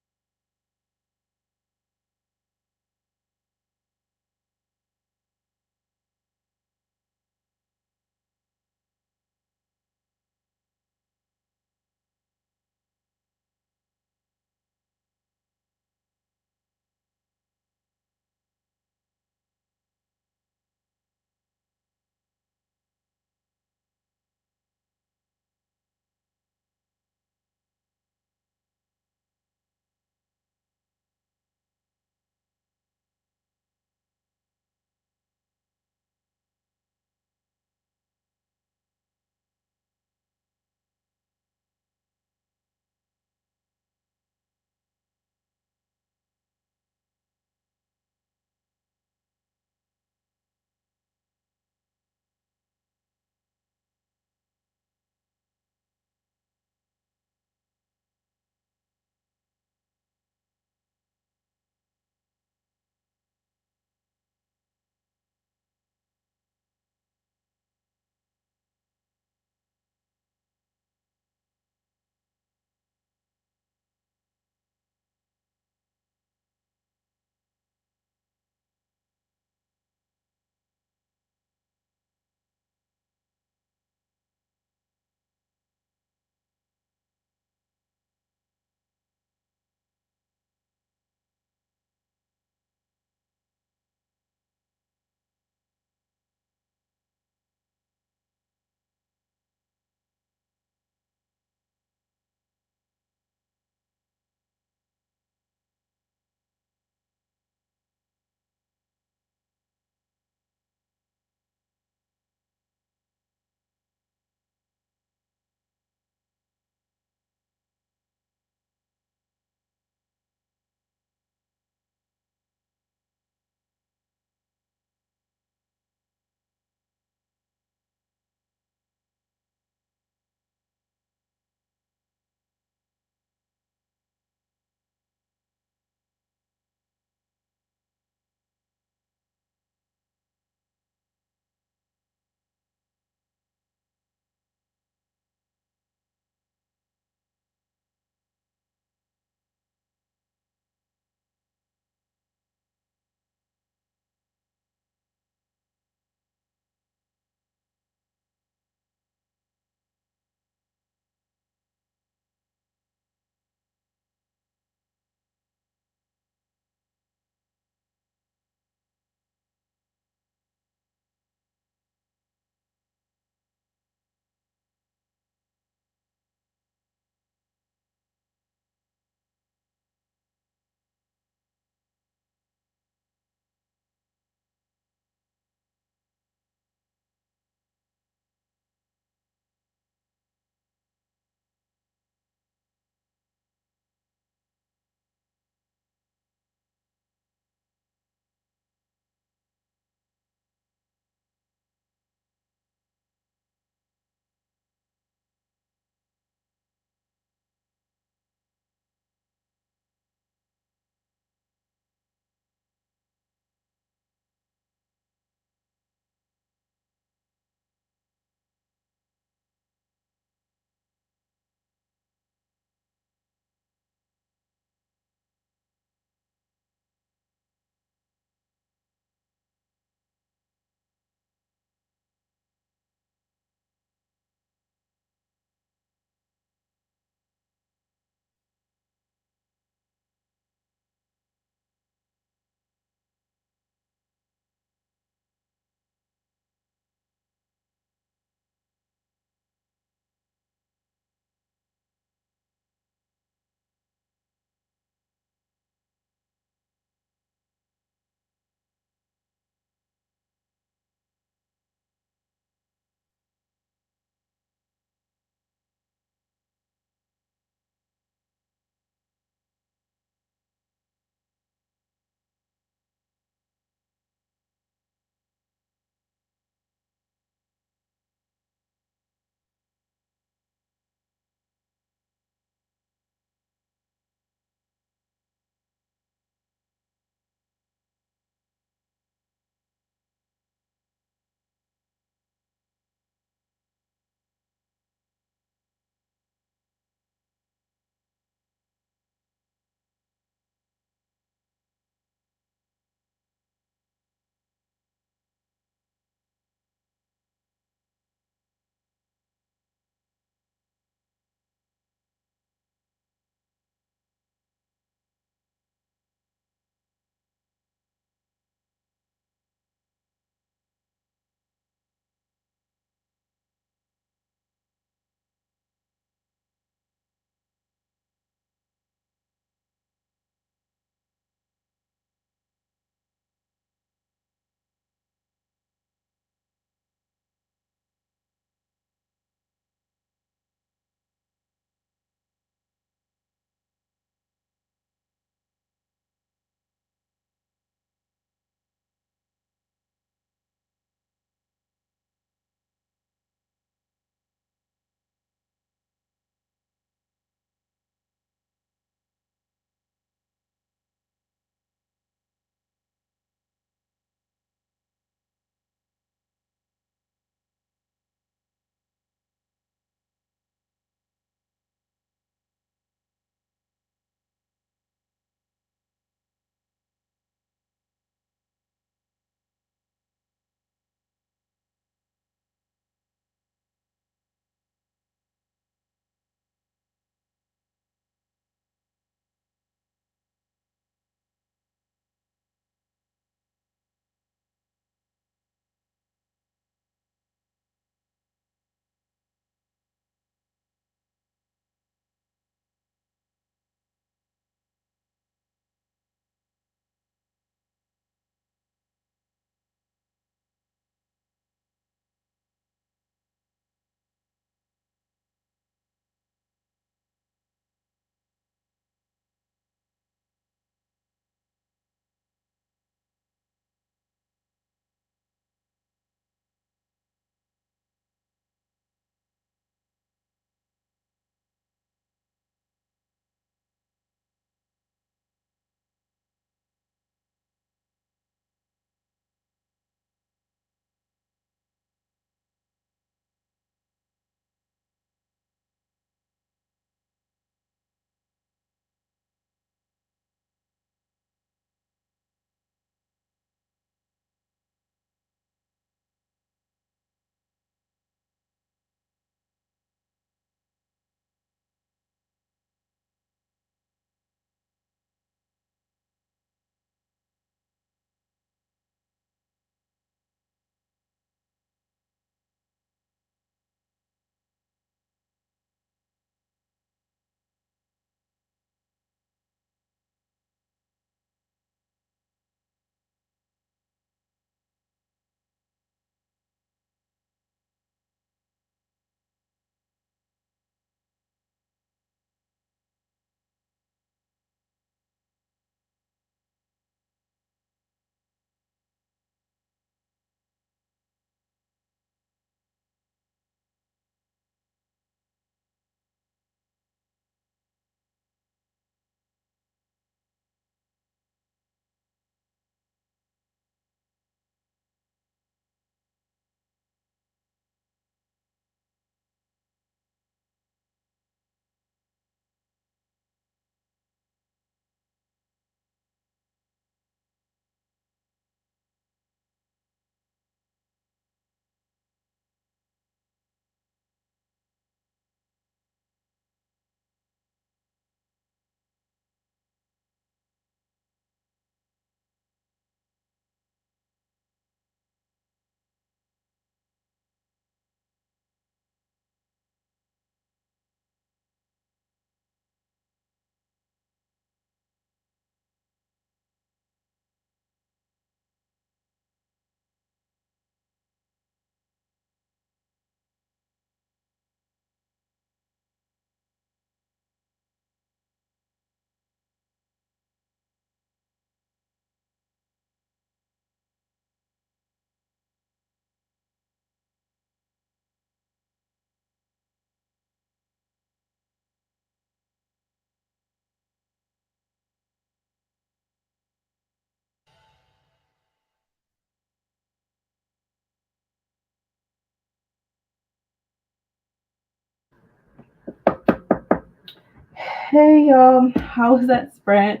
Hey, how was that sprint?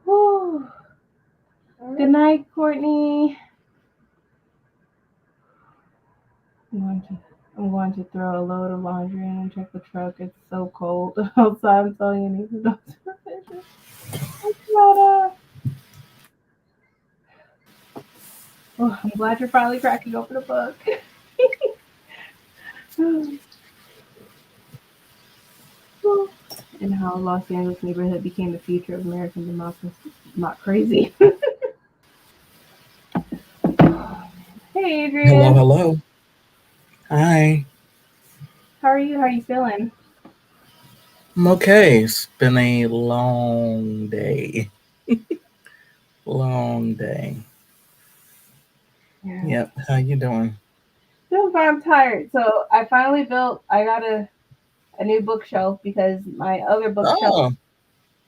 Whew. Good night, Courtney. I'm going to I'm going to throw a load of laundry in and check the truck. It's so cold outside. I'm telling you, I need to go to the pictures. Oh, I'm glad you're finally cracking open a book. And how Los Angeles neighborhood became the future of American democracy. Not crazy. Hey, Hello, Adrian. hello. Hi. How are you? How are you feeling? I'm okay. It's been a long day. Long day. Yeah. Yep. How you doing? Feeling fine. I'm tired. So I finally I got a new bookshelf because my other bookshelf Oh.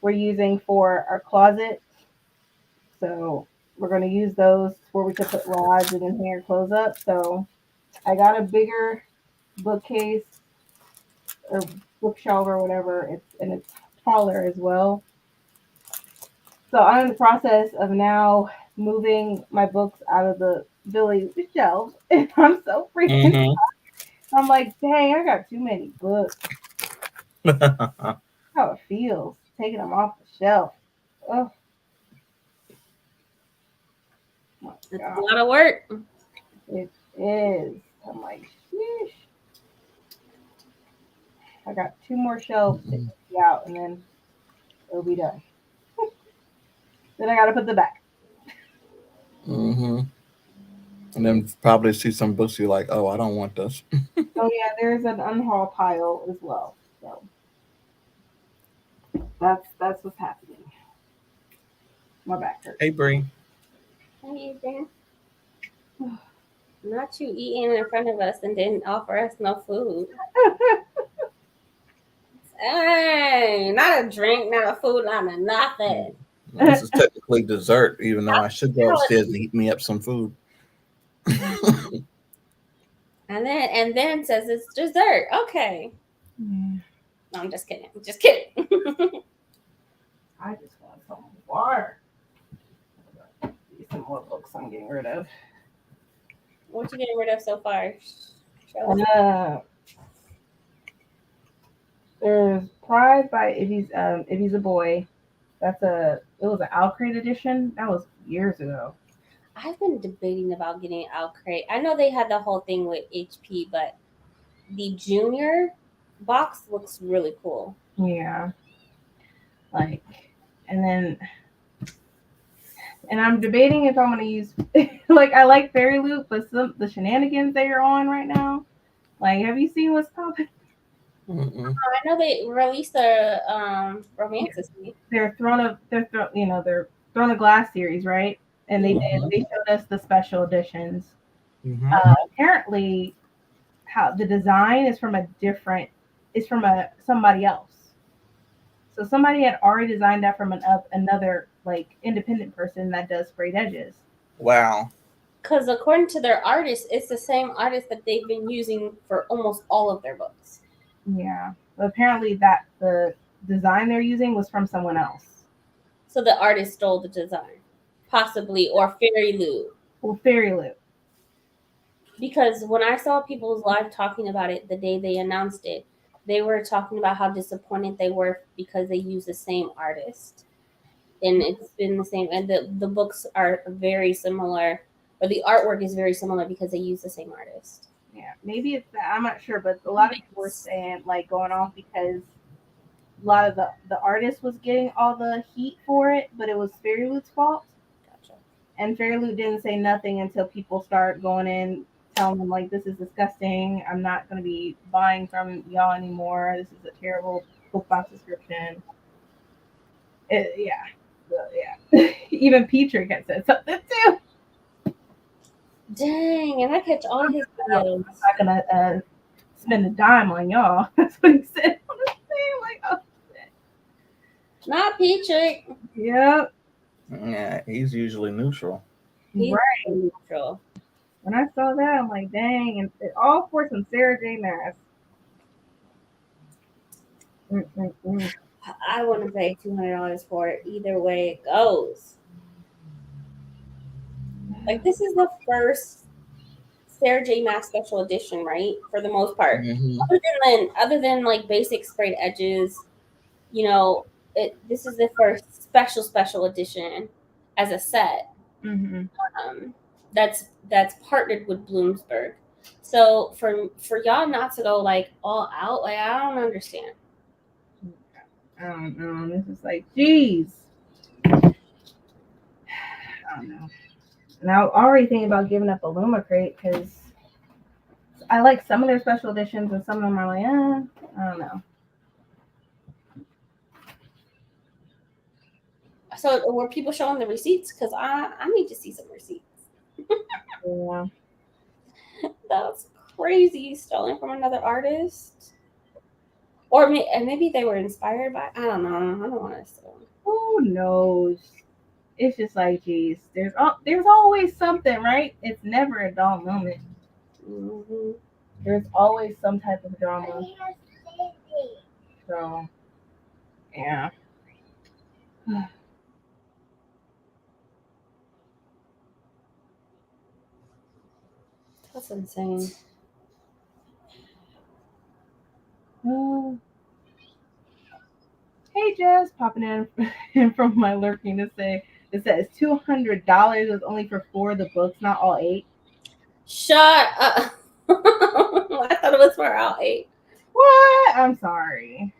we're using for our closet. So we're going to use those where we could put rods and then hang our clothes up. So I got a bigger bookcase or bookshelf or whatever. It's taller as well. So I'm in the process of now moving my books out of the Billy shelf, and I'm so freaking. Mm-hmm. I'm like, dang, I got too many books. How it feels taking them off the shelf. Oh my It's a god, lot of work. it is. I'm like, sheesh. I got two more shelves to empty out, and then it'll be done. Then I gotta put them back. Mm-hmm. And then probably see some books you're like, oh, I don't want this. Oh yeah, there's an unhaul pile as well. So that's what's happening. My back hurts. Hey, Bree. Hey, Adrian. Not you eating in front of us and didn't offer us no food. Hey, not a drink, not a food, not a nothing. This is technically dessert, even though I should go How upstairs and heat me up some food. and then says it's dessert. Okay. Yeah, No, I'm just kidding. I'm just kidding. I just want some water. These some more books I'm getting rid of. What you getting rid of so far? Show us. Uh, there's Pride by If He's a Boy. It was an Alcrate edition. That was years ago. I've been debating about getting Outcrate. I know they had the whole thing with HP, but the junior box looks really cool. Yeah, like, and then and I'm debating if I'm gonna use like I like Fairy Loop, but the shenanigans they are on right now. Like, have you seen what's popping? Mm-mm. I know they released a romance this week. They're they're Throne of Glass series, right? And Mm-hmm. they showed us the special editions. Mm-hmm. Apparently, how the design is from somebody else. So somebody had already designed that from another like independent person that does sprayed edges. Wow. Because according to their artist, it's the same artist that they've been using for almost all of their books. Yeah, but apparently that the design they're using was from someone else. So the artist stole the design, possibly, or Fairy Lou. Well, Fairy Loop. Because when I saw people's live talking about it the day they announced it, they were talking about how disappointed they were because they use the same artist. And it's been the same. And the books are very similar, or the artwork is very similar because they use the same artist. Yeah, maybe it's that. I'm not sure, but a lot of people were saying like going off because a lot of the artist was getting all the heat for it, but it was Fairy Loot's fault. Gotcha. And Fairy Loot didn't say nothing until people start going in, telling them like, "This is disgusting. I'm not going to be buying from y'all anymore. This is a terrible book box description." Yeah. Even Petrick had said something too. Dang, and I catch all his videos. I'm not gonna spend a dime on y'all. That's what he said on the thing. Like, oh shit. Not Petrick. Yep. Yeah, he's usually neutral. He's Right. neutral. When I saw that, I'm like, dang, and all for some Sarah J. Maas. I want to pay $200 for it. Either way it goes. Like, this is the first Sarah J. Maas special edition, right? For the most part. Mm-hmm. Other than like basic sprayed edges, you know, this is the first special edition as a set. That's partnered with Bloomsburg. So for y'all not to go like all out, like I don't understand. I don't know. This is like, geez. I don't know. Now, already thinking about giving up a Luma crate because I like some of their special editions and some of them are like, I don't know. So were people showing the receipts? Because I need to see some receipts. Yeah. That's crazy. Stolen from another artist. Or maybe they were inspired by, I don't know. I don't want to steal. Who knows? It's just like, geez, there's always something, right? It's never a dull moment. Mm-hmm. There's always some type of drama. So, yeah. That's insane. Hey, Jess, popping in from my lurking to say it says $200 is only for 4 of the books, not all 8. Shut up. I thought it was for all 8. What? I'm sorry.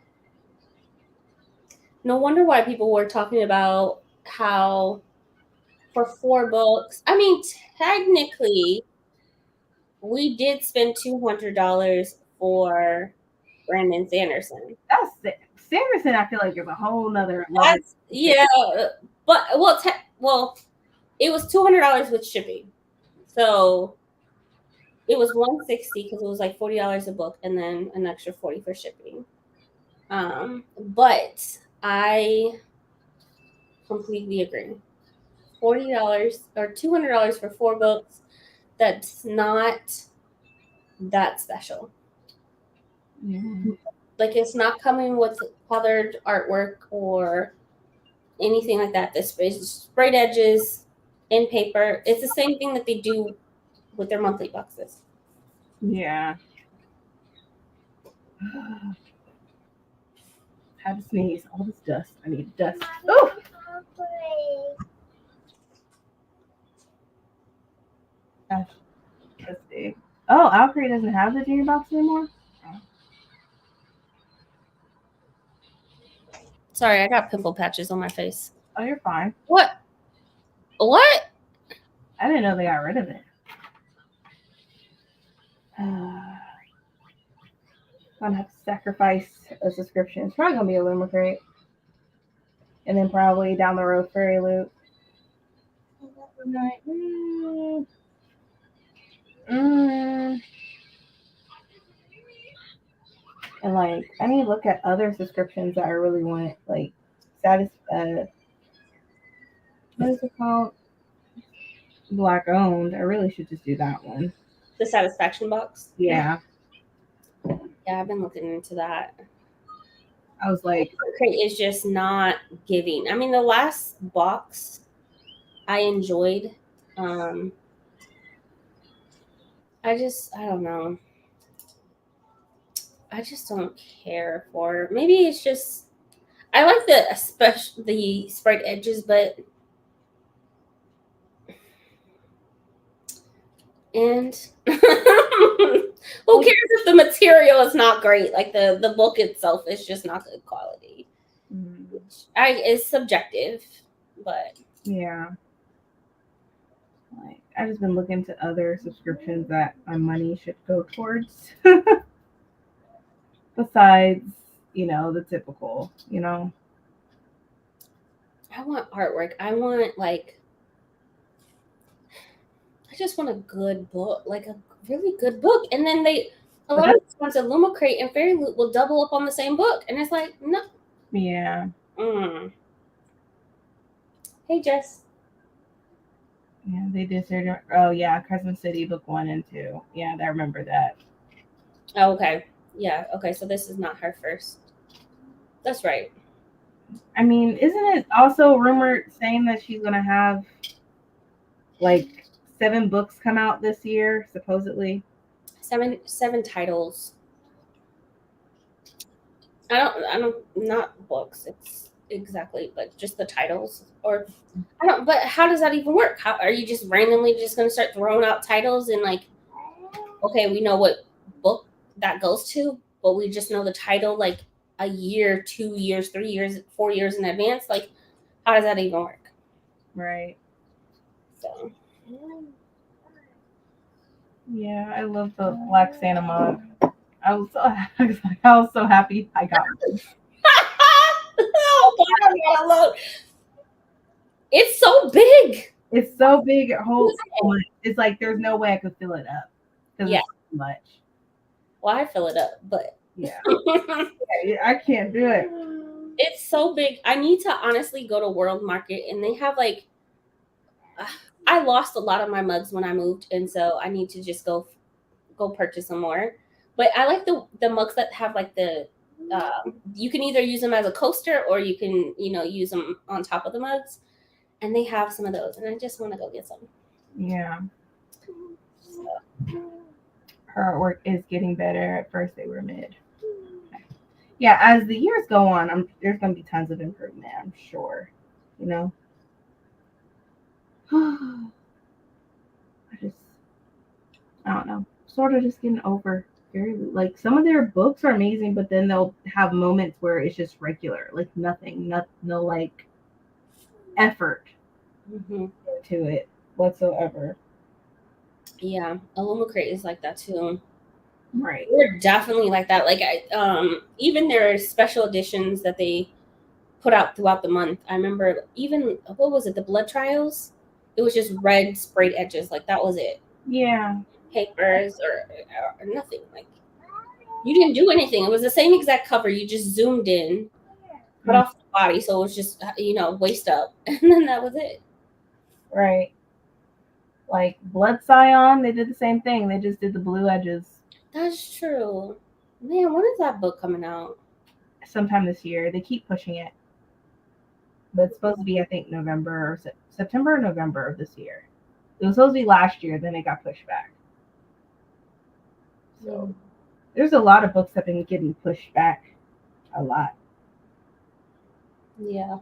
No wonder why people were talking about how for 4 books. I mean, technically, we did spend $200 for Brandon Sanderson. That's Sanderson. I feel like is a whole nother level. That's, yeah, but well, it was $200 with shipping, so it was $160 because it was like $40 a book, and then an extra $40 for shipping. But I completely agree. $40 or $200 for 4 books. That's not that special. Mm-hmm. Like, it's not coming with colored artwork or anything like that. This is sprayed edges in paper. It's the same thing that they do with their monthly boxes. Yeah. Had to sneeze. All this dust. I need dust. Oh. Gosh. Let's see. Oh, Alfred doesn't have the junior box anymore. Sorry, I got pimple patches on my face. Oh, you're fine. What? I didn't know they got rid of it. I'm gonna have to sacrifice a subscription. It's probably gonna be a Luma crate, and then probably down the road Fairy Loot. And like, I need to look at other subscriptions that I really want, like what is it called? Black owned. I really should just do that one. The satisfaction box? Yeah. Yeah, I've been looking into that. I was like, crate is just not giving. I mean, the last box I enjoyed. I don't know. I just don't care for. Maybe it's just I like the sprayed edges, but who cares if the material is not great? Like the book itself is just not good quality. It's subjective, but yeah. Like, I've just been looking to other subscriptions that my money should go towards. Besides, the typical, I want artwork. I want I just want a good book, like a really good book. And then a lot of times a Luma crate and Fairy Loot will double up on the same book. And it's like, no. Yeah. Hey, Jess. Yeah, they did their, oh yeah, Crescent City book 1 and 2. Yeah, I remember that. Oh, okay. Yeah, okay, so this is not her first. That's right. I mean, isn't it also rumored saying that she's gonna have like 7 books come out this year, supposedly? Seven titles. Not books. It's exactly, but just the titles. Or I don't. But how does that even work? How are you just randomly just gonna start throwing out titles and like, okay, we know what book that goes to, but we just know the title like a year, 2 years, 3 years, 4 years in advance. Like, how does that even work? Right. So Yeah, I love the Black Santa mug. I was so happy I got it. oh God, I'm not alone. It's so big. It's so big, it holds so much. It's like there's no way I could fill it up because Yeah. it's too much. Well, I fill it up, but Yeah. I can't do it. It's so big. I need to honestly go to World Market, and they have like, I lost a lot of my mugs when I moved, and so I need to just go purchase some more. But I like the mugs that have like the you can either use them as a coaster or you can use them on top of the mugs, and they have some of those, and I just want to go get some. Yeah. Her artwork is getting better. At first they were mid. Yeah, as the years go on, there's gonna be tons of improvement, I'm sure. I don't know. Sort of just getting over like some of their books are amazing, but then they'll have moments where it's just regular, like nothing, no like effort to it whatsoever. Yeah, Illumicrate is like that too. Right. We're definitely like that. Like even their special editions that they put out throughout the month. I remember even what was it, the blood trials? It was just red sprayed edges, like that was it. Yeah. Papers or nothing. Like you didn't do anything. It was the same exact cover. You just zoomed in, cut off the body, so it was just waist up, and then that was it. Right. Like Blood Scion, they did the same thing. They just did the blue edges. That's true. Man, when is that book coming out? Sometime this year. They keep pushing it. But it's supposed to be, I think, November or September or November of this year. It was supposed to be last year, then it got pushed back. So there's a lot of books that have been getting pushed back. A lot. Yeah.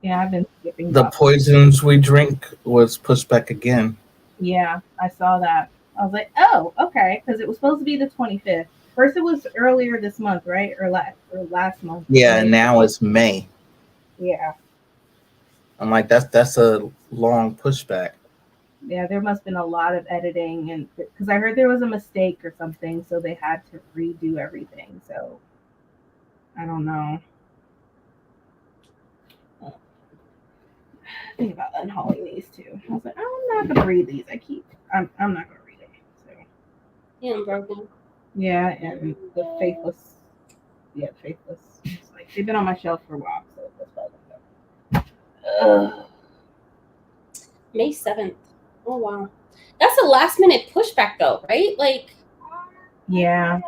Yeah, I've been skipping. The Poisons We Drink was pushed back again. Yeah, I saw that. I was like, oh, okay, because it was supposed to be the 25th. First, it was earlier this month, right? Or last month. Yeah, and now it's May. Yeah. I'm like, that's a long pushback. Yeah, there must have been a lot of editing, and because I heard there was a mistake or something, so they had to redo everything. So I don't know. Think about unhauling these too. I was like, I'm not gonna read these. I'm not gonna read it. So yeah, I'm broken. Yeah, and the Faithless. Yeah, Faithless. It's like they've been on my shelf for a while, so that's probably May 7th. Oh wow. That's a last minute pushback though, right? Like yeah.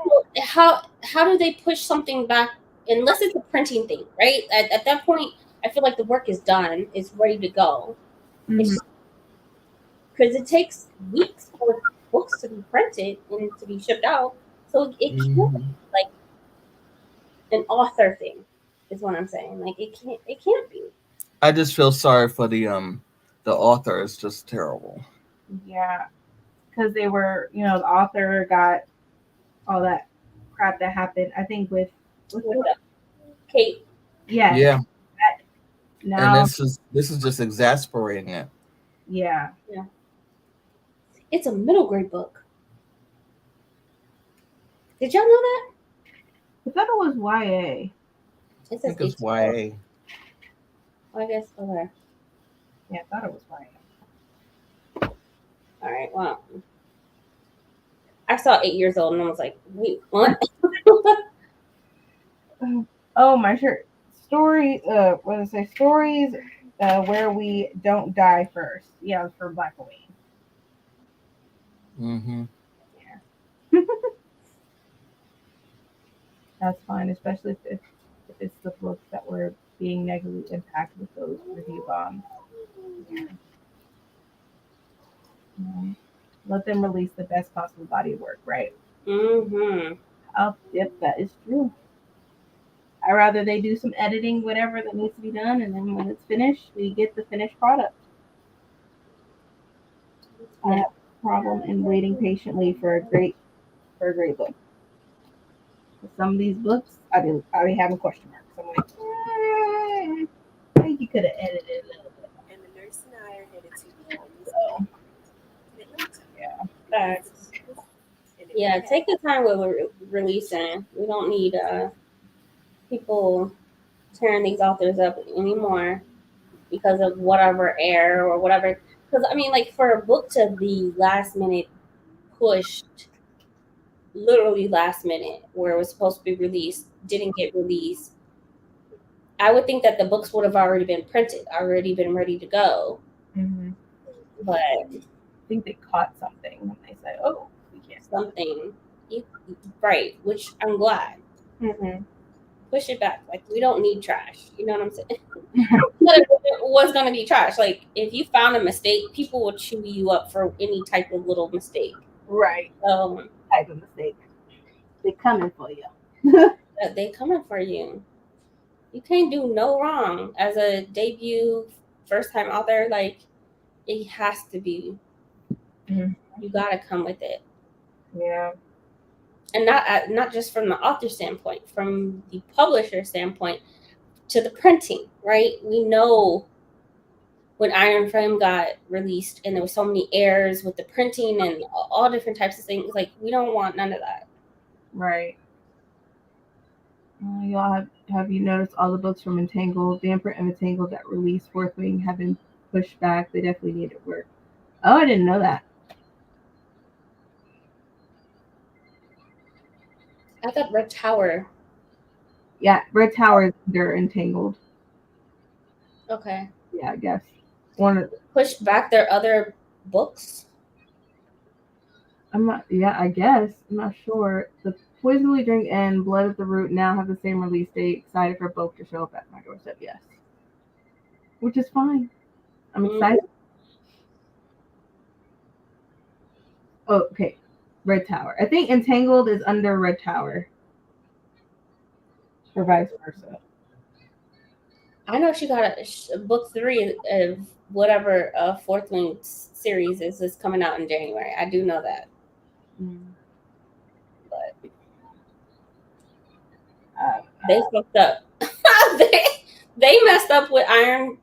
How do they push something back unless it's a printing thing, right? At that point, I feel like the work is done. It's ready to go. Because it takes weeks for books to be printed and to be shipped out. So it can't be like an author thing is what I'm saying. Like it can't be. I just feel sorry for the author. It's just terrible. Yeah. Because they were, the author got all that crap that happened, I think, with Kate. Yeah. Yeah. Now, and this is just exasperating it. Yeah. Yeah. It's a middle grade book. Did y'all know that? I thought it was YA. It says it's YA. I guess okay. Yeah, I thought it was YA. All right, well. I saw 8 years old and I was like, wait, what? Oh, my shirt. Story, what did it say? Stories where we don't die first. Yeah, it was for Black Queen. Mm-hmm. Yeah. That's fine, especially if it's the books that were being negatively impacted with those review bombs. Yeah. Let them release the best possible body of work, right? Mm-hmm. Yep, that is true. I'd rather they do some editing, whatever that needs to be done, and then when it's finished, we get the finished product. I have a problem in waiting patiently for a great book. Some of these books, I be having question marks. I'm like, I think you could have edited it a little bit. And the nurse and I are headed to the So, yeah. Facts. Yeah, take your time with releasing. We don't need people tearing these authors up anymore because of whatever error or whatever. Because I mean, like for a book to be last minute pushed, literally last minute, where it was supposed to be released, didn't get released. I would think that the books would have already been printed, already been ready to go. mm-hmm. But I think they caught something when they said, "Oh, we can't." something, right? Which I'm glad. Mm-hmm. Push it back. Like we don't need trash. You know what I'm saying? But it was going to be trash. Like if you found a mistake, people will chew you up for any type of little mistake. Right. Type of mistake. They coming for you. They coming for you. You can't do no wrong as a debut first time author. Like it has to be. Mm-hmm. You gotta come with it. Yeah. And not just from the author standpoint, from the publisher standpoint to the printing, right? We know when Iron Frame got released and there were so many errors with the printing and all different types of things, like we don't want none of that. Right. Y'all have you noticed all the books from Entangled, Damper and Entangled that released Fourth Wing have been pushed back? They definitely needed work. Oh, I didn't know that. I thought Red Tower. Yeah, Red Tower is under Entangled. Okay. Yeah, I guess. Pushed back their other books? I guess. I'm not sure. The Poison We Drink and Blood at the Root now have the same release date. Excited for both to show up at my doorstep, yes. Which is fine. I'm excited. Oh, okay. Red Tower. I think Entangled is under Red Tower. Or vice versa. I know she got a book 3 of whatever Fourth Wing series is coming out in January. I do know that. But they fucked up. they messed up with Iron.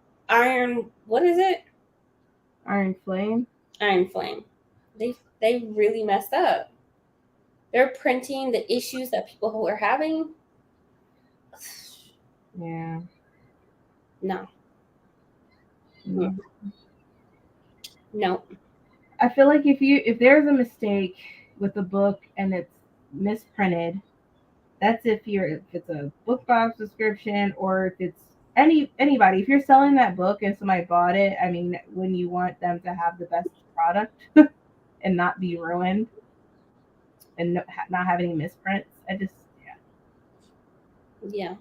What is it? Iron Flame. Iron Flame. They really messed up. They're printing the issues that people who are having. Yeah. No. No. I feel like if there's a mistake with a book and it's misprinted, that's if it's a book box description or if it's anybody. If you're selling that book and somebody bought it, I mean, when you want them to have the best product and not be ruined and not have any misprints, Yeah.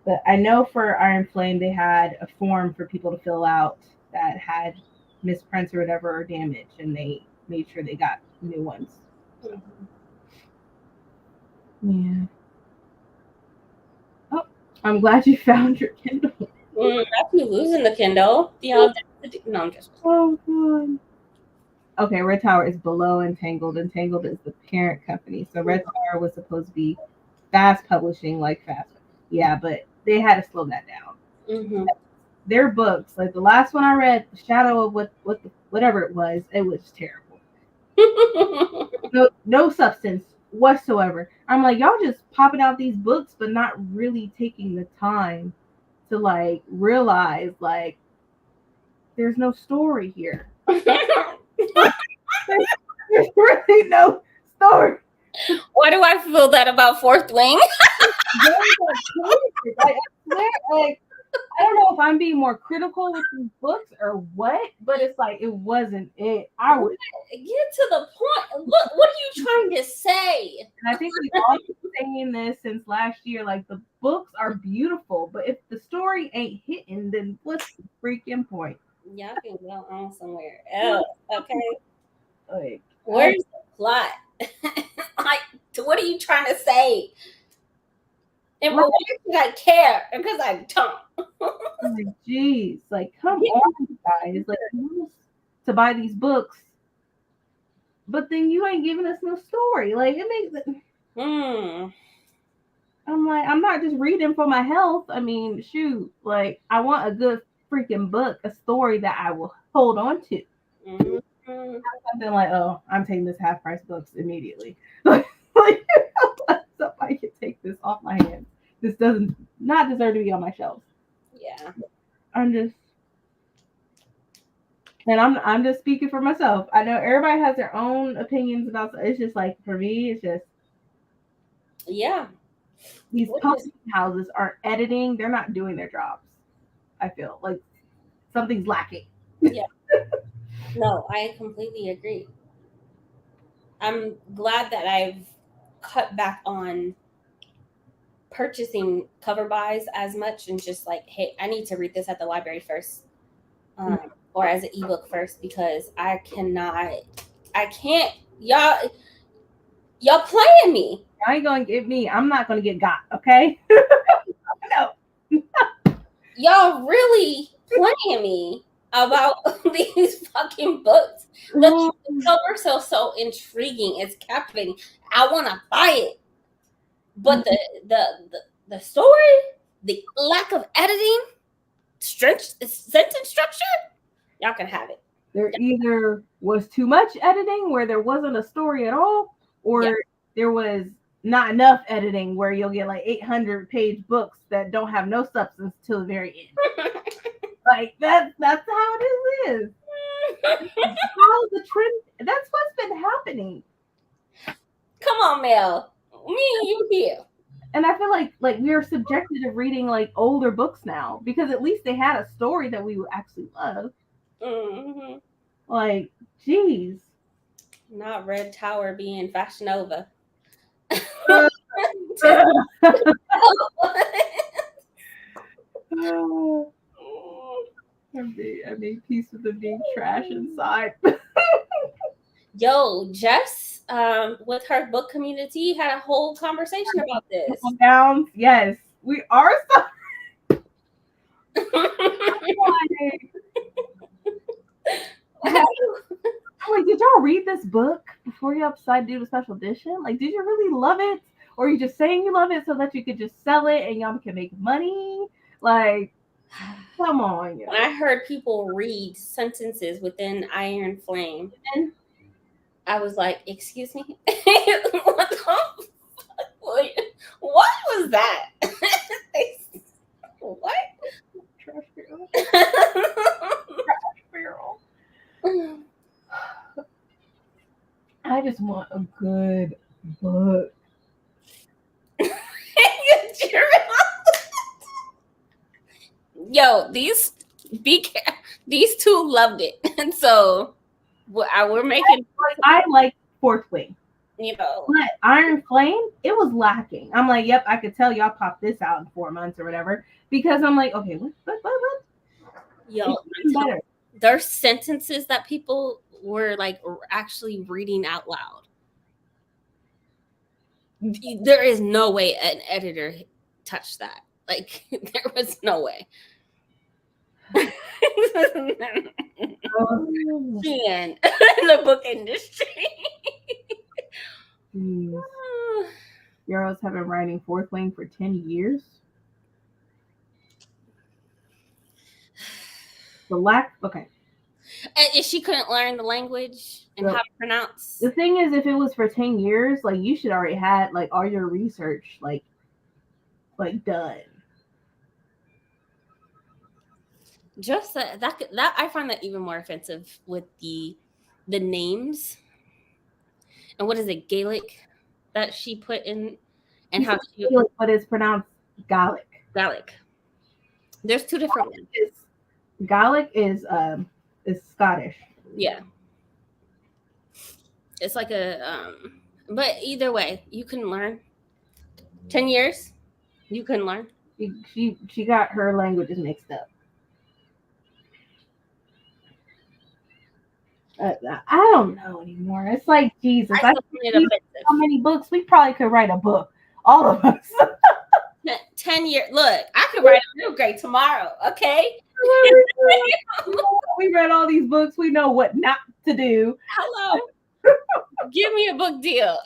But I know for Iron Flame, they had a form for people to fill out that had misprints or whatever or damage, and they made sure they got new ones. So. Yeah. Oh, I'm glad you found your Kindle. After losing the Kindle, no, I'm just. Oh, God. Okay, Red Tower is below Entangled. Entangled is the parent company. So Red Tower was supposed to be fast publishing, like Fast. Yeah, but they had to slow that down. Mm-hmm. Their books, like the last one I read, The Shadow of whatever it was terrible. No substance whatsoever. I'm like, y'all just popping out these books, but not really taking the time to like realize like there's no story here. There's really no story. Why do I feel that about Fourth Wing? I swear, like, I don't know if I'm being more critical with these books or what, but it's like it wasn't it. I would Get to the point. Look, what are you trying to say? and I think we've all been saying this since last year. Like the books are beautiful, but if the story ain't hitting, then what's the freaking point? Y'all can go on somewhere else, okay? Like, Where's the plot? Like, what are you trying to say? And why should I care? Because I don't. like, geez, like, come on, guys. Like, you want us to buy these books, but then you ain't giving us no story. Like, it makes it. I'm like, I'm not just reading for my health. I mean, shoot, like, I want a good freaking book, a story that I will hold on to. Something like, oh, I'm taking this half price books immediately. Like, somebody can take this off my hands. This doesn't not deserve to be on my shelves. Yeah. I'm just speaking for myself. I know everybody has their own opinions about it. It's just like for me, it's just these publishing houses aren't editing, they're not doing their jobs. I feel like something's lacking. Yeah. No, I completely agree. I'm glad that I've cut back on purchasing cover buys as much and just like, hey, I need to read this at the library first, or as an ebook first, because I can't. Y'all playing me. I ain't gonna get me. I'm not gonna get got. Okay. No. Y'all really playing me about these fucking books. The cover so intriguing. It's captivating. I want to buy it, but the story, the lack of editing, sentence structure, y'all can have it. There either was too much editing where there wasn't a story at all, or there was not enough editing where you'll get like 800-page books that don't have no substance till the very end. Like that's how it is. How the trend. That's what's been happening. Come on, Mel. Me and you here. And I feel like we are subjected to reading like older books now because at least they had a story that we would actually love. Mm-hmm. Like, geez. Not Red Tower being Fashion Nova. I made peace with them being trash inside. Yo, Jess, with her book community, had a whole conversation about this. Downs, yes, we are sorry. Like, did y'all read this book before you decided to do the special edition? Like, did you really love it? Or are you just saying you love it so that you could just sell it and y'all can make money? Like, come on. When I heard people read sentences within Iron Flame, I was like, excuse me? What the fuck? What was that? What? Trash barrel. Trash barrel. I just want a good book. Yo, these two loved it, and so we're making. I like Fourth Wing, but Iron Flame, it was lacking. I'm like, yep, I could tell y'all popped this out in 4 months or whatever because I'm like, okay, what? Yo, better. There's sentences that people were like actually reading out loud. There is no way an editor touched that. Like, there was no way. In the book industry. Yarrows have been writing Fourth Wing for 10 years. Okay. And she couldn't learn the language and how to pronounce. The thing is, if it was for 10 years, like you should already had like all your research like done. Just that I find that even more offensive with the names and what is it, Gaelic that she put in and how she but it's pronounced Gaelic. Gaelic. There's two different ones. Gaelic is Scottish. Yeah. It's like a but either way, you can learn. 10 years, you can learn. She got her languages mixed up. I don't know anymore. It's like Jesus. I read so many books. We probably could write a book. All of us. 10 years. Look, I could write a middle grade tomorrow. Okay. We read all these books. We know what not to do. Hello. Give me a book deal.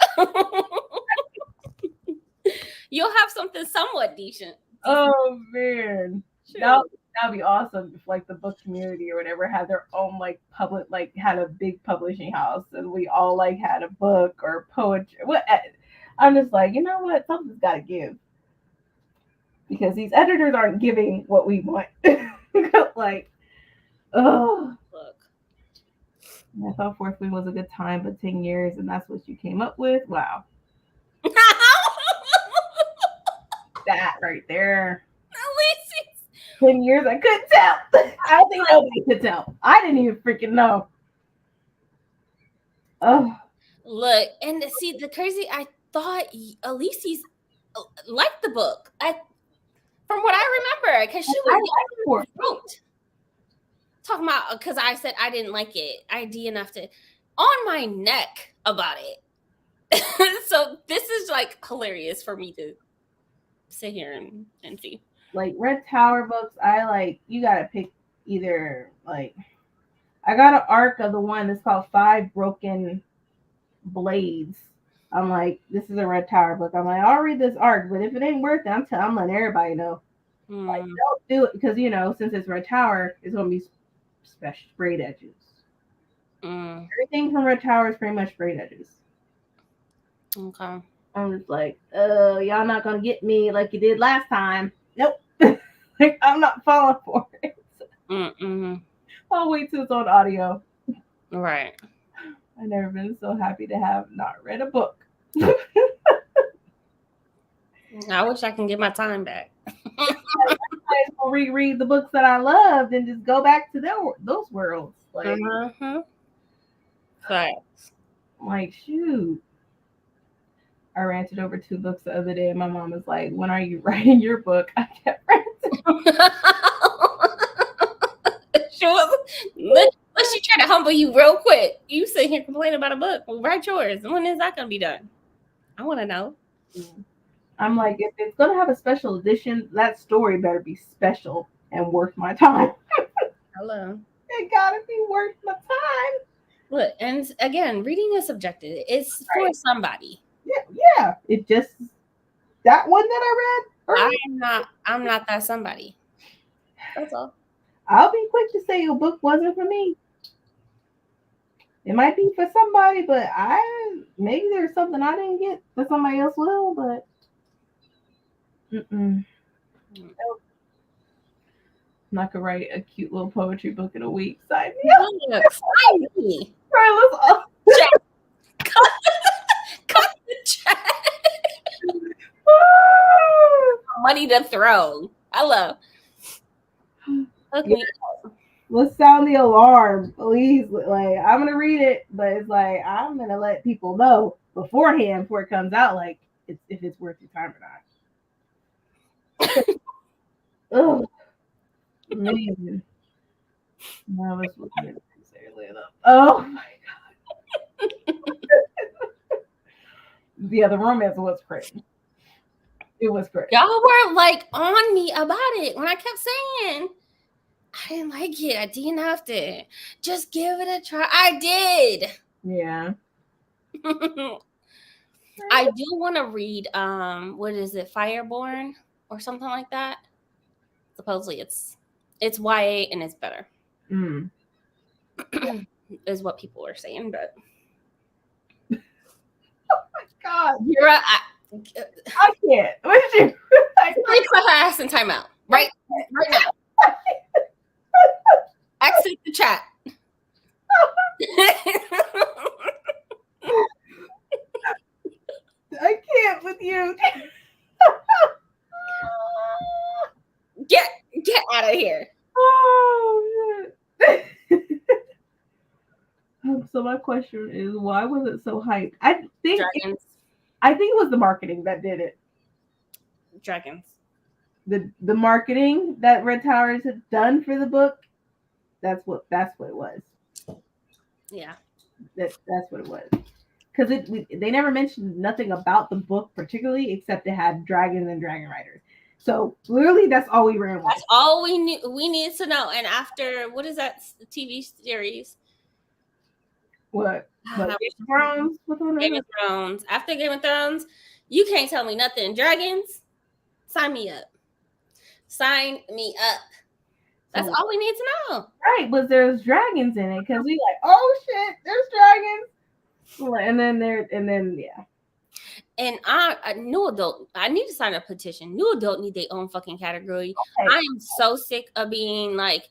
You'll have something somewhat decent. Oh man. Sure. That'd be awesome if like the book community or whatever had their own like public, like had a big publishing house and we all like had a book or poetry. What I'm just like, you know what? Something's got to give. Because these editors aren't giving what we want. Like, oh. Look. I thought fourth wing was a good time, but 10 years and that's what you came up with? Wow. That right there. 10 years, I couldn't tell. I don't think nobody could tell. I didn't even freaking know. Oh. Look, and see, the crazy, I thought Elise's liked the book. From what I remember, because she was talking about, because I said I didn't like it. I DNF'd it on my neck about it. So this is like hilarious for me to sit here and see. Like Red Tower books, I like, you gotta pick either like, I got an arc of the one that's called 5 Broken Blades. I'm like, this is a Red Tower book. I'm like, I'll read this arc, but if it ain't worth it, I'm letting everybody know. Like, don't do it because you know, since it's Red Tower, it's gonna be special sprayed edges. Everything from Red Tower is pretty much sprayed edges. Okay. I'm just like, y'all not gonna get me like you did last time. Nope. Like, I'm not falling for it. I'll wait till it's on audio. Right. I've never been so happy to have not read a book. I wish I can get my time back. I will reread the books that I loved and just go back to those worlds. Like, Facts. Like, shoot. I ranted over 2 books the other day, and my mom was like, "When are you writing your book?" I kept ranting. She tried to humble you real quick. You sit here complaining about a book. Well, write yours. When is that going to be done? I want to know. I'm like, if it's going to have a special edition, that story better be special and worth my time. Hello. It got to be worth my time. Look, and again, reading is subjective. It's for somebody. Yeah. It just, that one that I read. I'm not that somebody. That's all. I'll be quick to say your book wasn't for me. It might be for somebody, but maybe there's something I didn't get that somebody else will, but nope. I'm not gonna write a cute little poetry book in a week. Sign me up. Cut the chat. Money to throw. Hello. Okay. Yeah. Let's sound the alarm, please. Like, I'm gonna read it, but it's like I'm gonna let people know beforehand before it comes out, like if it's worth your time or not. Oh man, I was looking at it sincerely enough. Oh my god. Yeah, the romance was crazy. It was great. Y'all were like on me about it when I kept saying I didn't like it. I DNF'd it. Just give it a try. I did. Yeah. I do want to read what is it, Fireborn or something like that. Supposedly it's YA and it's better. Is what people are saying, but oh my god. You're right. I can't. What did you put her ass in timeout. Right now. Exit the chat. I can't with you. Get Get out of here. Oh shit. So my question is, why was it so hyped? I think Dragons. it was the marketing that did it. Dragons. The marketing that Red Towers had done for the book. That's what it was. Yeah. That's what it was. Because they never mentioned nothing about the book particularly, except it had dragons and dragon riders. So clearly, that's all we ran with. That's all we knew. We needed to know. And after, what is that TV series? What? Game of Thrones? Game of Thrones. After Game of Thrones, you can't tell me nothing. Dragons, sign me up. Sign me up. That's all we need to know. Right, but there's dragons in it because we like, oh shit, there's dragons. And then yeah. And I new adult, I need to sign a petition. New adult need their own fucking category. Okay. I am so sick of being like,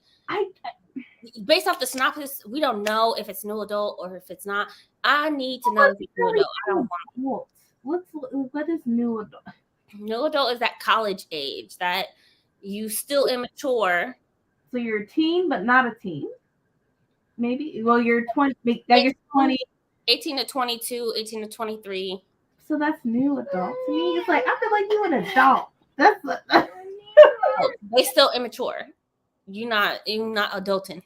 based off the synopsis, we don't know if it's new adult or if it's not. I need to know if it's new adult. I don't want. What is new adult? New adult is that college age that you still immature. So you're a teen, but not a teen. Maybe. Well, you're 20. You're 20. 18 to 22, 18 to 23. So that's new adult to me. It's like, I feel like you're an adult. That's they still immature. You're not adulting.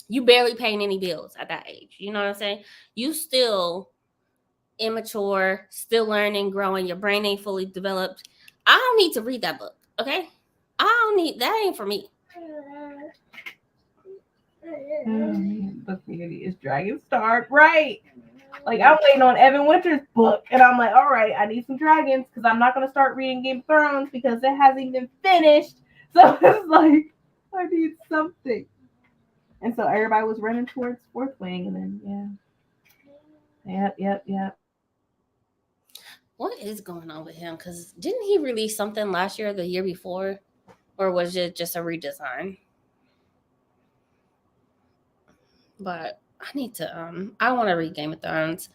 You barely paying any bills at that age. You know what I'm saying? You still immature, still learning, growing. Your brain ain't fully developed. I don't need to read that book. Okay? I don't need that. Ain't for me. Book community is Dragon Star, right? Like, I'm waiting on Evan Winter's book, and I'm like, all right, I need some dragons because I'm not going to start reading Game of Thrones because it hasn't even finished. So it's like, I need something. And so everybody was running towards Fourth Wing, and then, Yep. What is going on with him? Because didn't he release something last year or the year before? Or was it just a redesign? But I need to, I want to read Game of Thrones.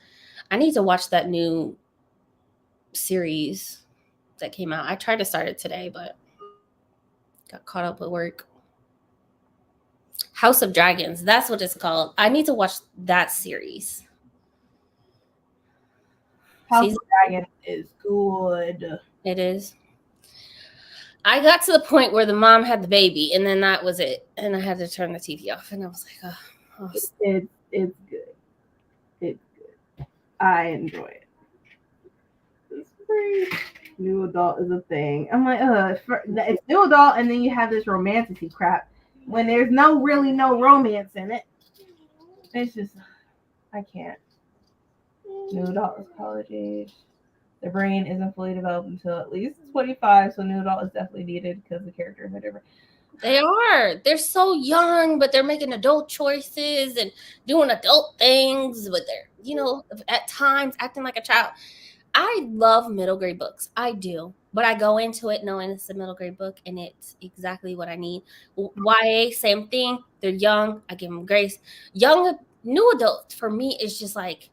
I need to watch that new series that came out. I tried to start it today, but got caught up with work. House of Dragons. That's what it's called. I need to watch that series. House of Dragons is good. It is. I got to the point where the mom had the baby, and then that was it. And I had to turn the TV off. And I was like, oh. It's good. It's good. I enjoy it. It's free. New adult is a thing. I'm like, it's new adult, and then you have this romantic crap when there's no romance in it. It's just, I can't. New adult is college age. The brain isn't fully developed until at least 25, so new adult is definitely needed because the characters are different. They are. They're so young, but they're making adult choices and doing adult things, but they're, at times acting like a child. I love middle grade books. I do. But I go into it knowing it's a middle grade book and it's exactly what I need. YA, same thing. They're young. I give them grace. New adult for me is just like,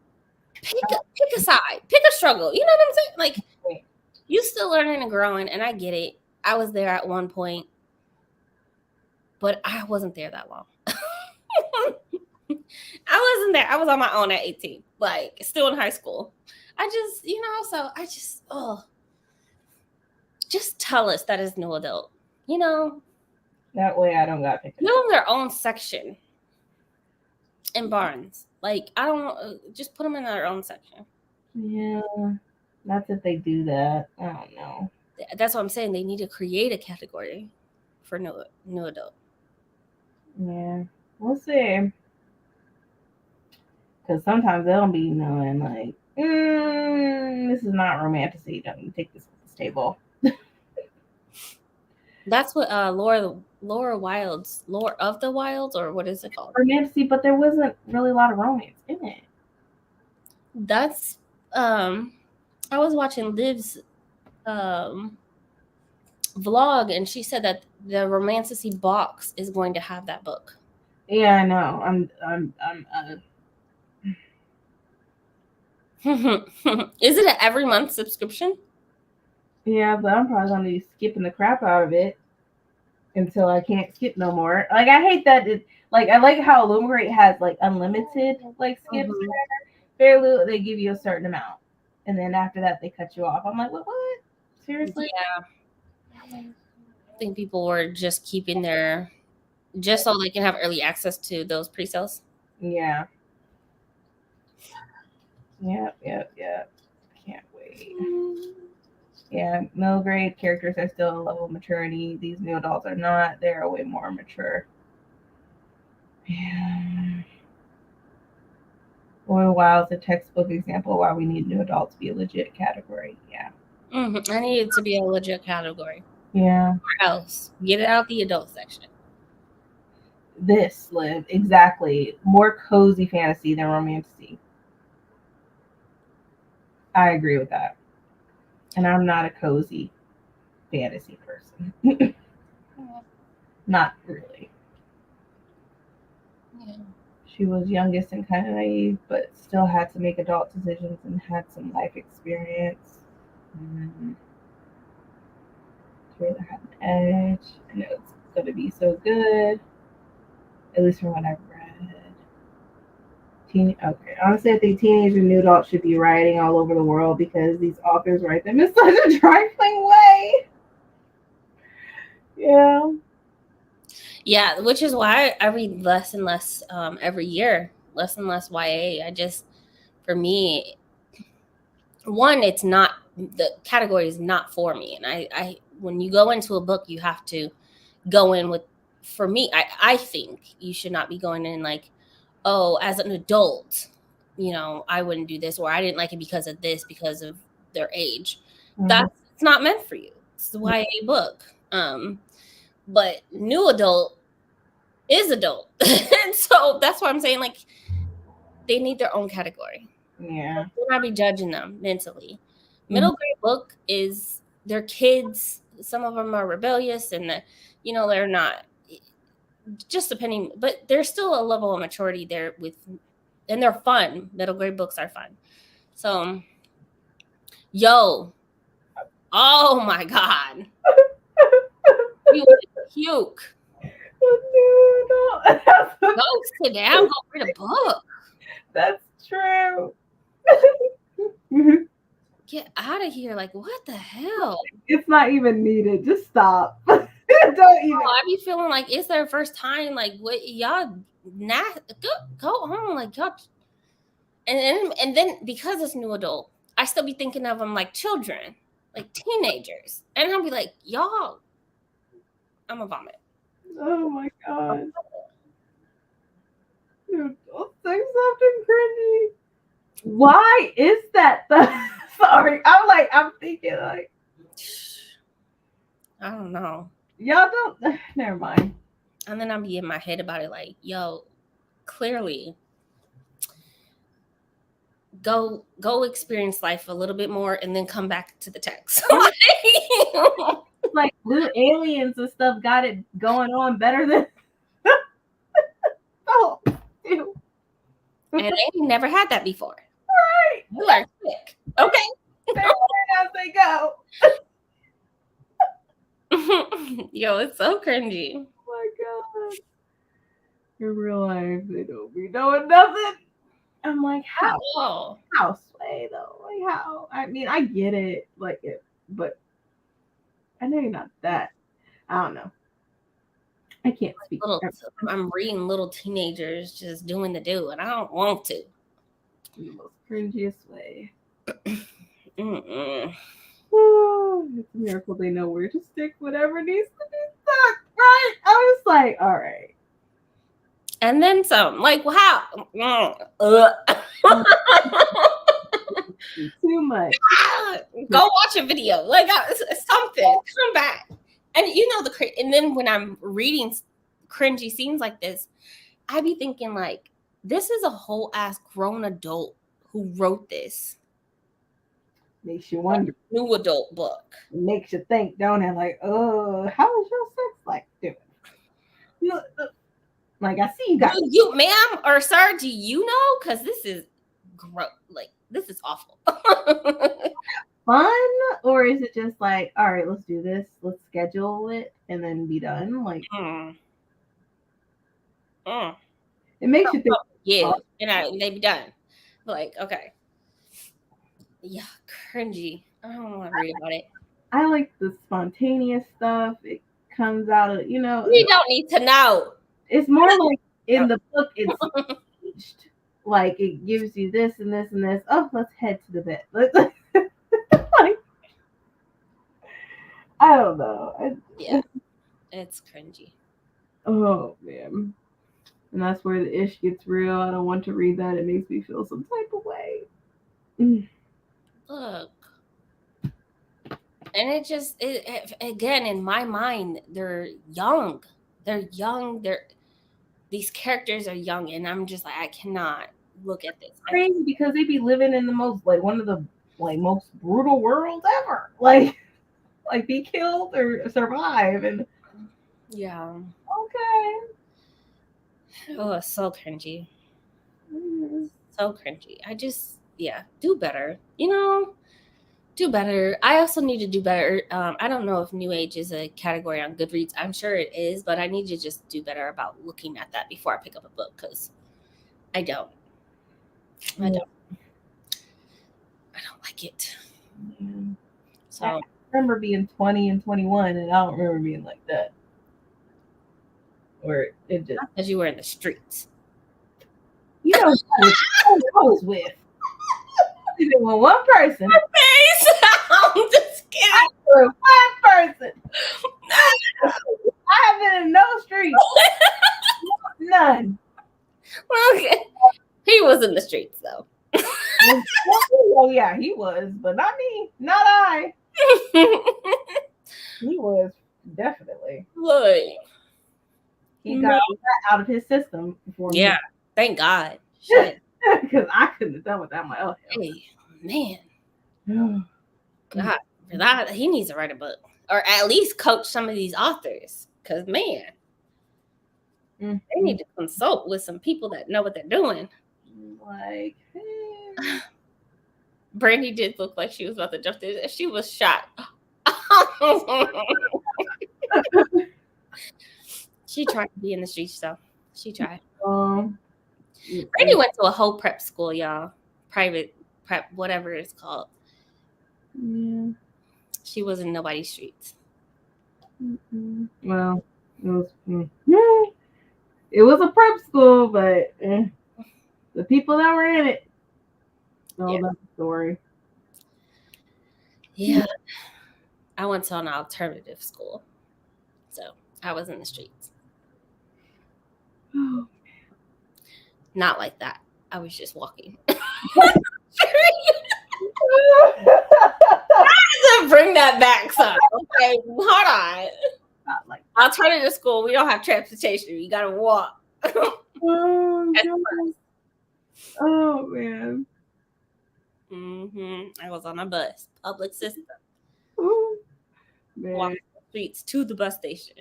pick a side, pick a struggle. You know what I'm saying? Like, you still learning and growing, and I get it. I was there at one point, but I wasn't there that long. I wasn't there. I was on my own at 18, like still in high school. Just tell us that is new adult. That way I don't got to pick it. Give them their own section in Barnes. Like, I don't just put them in their own section. Yeah, that's if they do that. I don't know. That's what I'm saying. They need to create a category for new adult. Yeah, we'll see. Because sometimes they'll be knowing, like, this is not romantic. Don't take this off the table. That's what Laura of the Wilds, or what is it called? Romantic, but there wasn't really a lot of romance in it. That's I was watching Liv's vlog, and she said that the Romanticy box is going to have that book. Yeah, I know. Is it an every month subscription? Yeah, but I'm probably gonna be skipping the crap out of it. until I can't skip no more. Like I hate that. Like I like how Illuminate has like unlimited like skips. Mhm. Fair Loot, they give you a certain amount, and then after that they cut you off. I'm like, what? Seriously? Yeah. I think people were just keeping their just so they can have early access to those pre-sales. Yeah. Yep. Can't wait. Yeah, middle grade characters are still a level of maturity. These new adults are not. They're way more mature. Yeah. Boy, wow, it's a textbook example why we need new adults to be a legit category. Yeah. I need it to be a legit category. Yeah. Or else get it out the adult section. This Liv, exactly. More cozy fantasy than romantasy. I agree with that. And I'm not a cozy fantasy person. Not really. Yeah. She was youngest and kind of naive, but still had to make adult decisions and had some life experience. She really had an edge. I know it's going to be so good. At least from what I've read. Okay. Honestly, I think teenagers and new adults should be writing all over the world because these authors write them in such a trifling way. Yeah. Yeah, which is why I read less and less every year, less and less YA. For me, one, it's not, the category is not for me. And I when you go into a book, you have to go in with, for me, I think you should not be going in like, oh, as an adult, I wouldn't do this, or I didn't like it because of this, because of their age. Mhm. It's not meant for you. It's the YA book. But new adult is adult. And so that's why I'm saying, like, they need their own category. Yeah. We'll not be judging them mentally. Middle grade book is, they're kids. Some of them are rebellious and, they're not, just depending, but there's still a level of maturity there and they're fun. Middle grade books are fun. So, oh my God. You would puke. Go sit down, go read a book. That's true. Get out of here. Like, what the hell? It's not even needed. Just stop. Don't even. I be feeling like it's their first time. Like, what y'all go home. Like, y'all. And then because it's new adult, I still be thinking of them like children, like teenagers. And I'll be like, y'all, I'm a vomit. Oh my God. Dude, don't say something cringy. Why is that sorry? I'm thinking like, I don't know. y'all don't, never mind. And then I'll be in my head about it like, clearly go experience life a little bit more and then come back to the text. Like little aliens and stuff got it going on better than oh, ew. And they never had that before. Right. You are sick. Okay. They learn as they go. It's so cringy. Oh my God. In real life, they don't be knowing nothing. I'm like, how? Oh. How sway though? Like how? I mean, I get it, like it, but I know you're not that. I don't know. I can't speak. I'm reading little teenagers just doing the do, and I don't want to. In the most cringiest way. Mm-mm. Oh, it's a miracle they know where to stick whatever needs to be stuck, right? I was like, all right. And then some. Like, how? Too much. Go watch a video. Like, something. Come back. And and then when I'm reading cringy scenes like this, I be thinking, like, this is a whole ass grown adult who wrote this. Makes you wonder. New adult book. It makes you think, don't it? Like, oh, how is your sex life doing? Like, I see you guys. You, ma'am or sir, do you know? Because this is gross. Like, this is awful. fun, or is it just like, all right, let's do this, let's schedule it, and then be done? Like, it makes you think. Yeah, and they be done. Like, okay. Yeah, cringy. I don't want to read about it. I like the spontaneous stuff. It comes out of, We don't need to know. It's more like in the book, it's staged. Like it gives you this and this and this. Oh, let's head to the bed. Like, I don't know. Yeah, it's cringy. Oh man, and that's where the ish gets real. I don't want to read that. It makes me feel some type of way. Look. And it just, again, in my mind, they're young. These characters are young, and I'm just like, I cannot look at this. Crazy because they be living in the most, like, one of the most brutal worlds ever. Like be killed or survive, and yeah. Okay. Oh, so cringy. So cringy. I just, do better. Do better. I also need to do better. I don't know if New Age is a category on Goodreads. I'm sure it is, but I need to just do better about looking at that before I pick up a book because I don't. I don't like it. Yeah. So I remember being 20 and 21, and I don't remember being like that. Or it just because you were in the streets. who I was with. Even with one person. I'm just kidding. One person. I have been in no streets. None. Okay. He was in the streets though. Oh yeah, he was, but not me. Not I. He was definitely. Look. He got that out of his system before me. Yeah. Thank God. Shit. Because I couldn't have done without my own. Hey, man. God, for that, he needs to write a book. Or at least coach some of these authors. Because, man, they need to consult with some people that know what they're doing. Like, hey. Brandy did look like she was about to jump there. She was shot. She tried to be in the streets, though. She tried. Brandy went to a whole prep school, y'all. Private prep, whatever it's called. Yeah. She was in nobody's streets. Well, it was a prep school, but the people that were in it, that's the story. Yeah. I went to an alternative school. So I was in the streets. Not like that. I was just walking. Bring that back, son. Okay, hold on. Not like Alternative school, we don't have transportation. You gotta walk. Oh man. I was on a bus, public system. Man. Walking the streets to the bus station.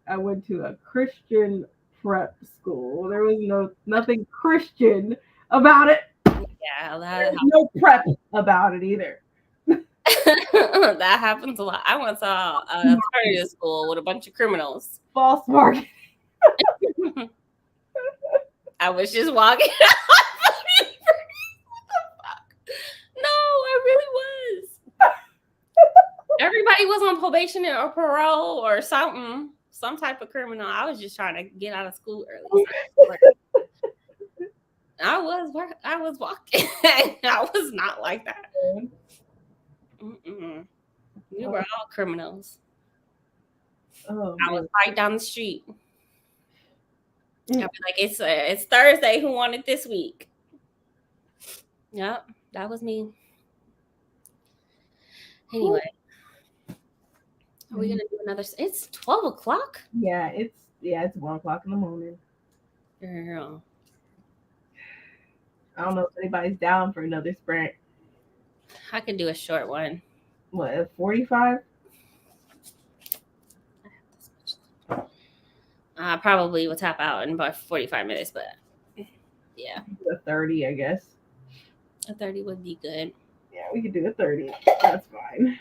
I went to a Christian prep school. There was nothing Christian about it. Yeah, There's no prep about it either. that happens a lot. I went to an alternative school with a bunch of criminals. False market. I was just walking. No, I really was. Everybody was on probation or parole or something, some type of criminal. I was just trying to get out of school early. I was walking. I was not like that. We were all criminals. Oh, I was right down the street. I'd be like, it's Thursday. Who won it this week? Yep, that was me. Anyway, are we gonna do another? It's 12 o'clock. Yeah, it's 1 o'clock in the morning. Girl. I don't know if anybody's down for another sprint. I could do a short one. What, 45? Probably will tap out in about 45 minutes, but yeah. A 30, I guess. A 30 would be good. Yeah, we could do a 30. That's fine.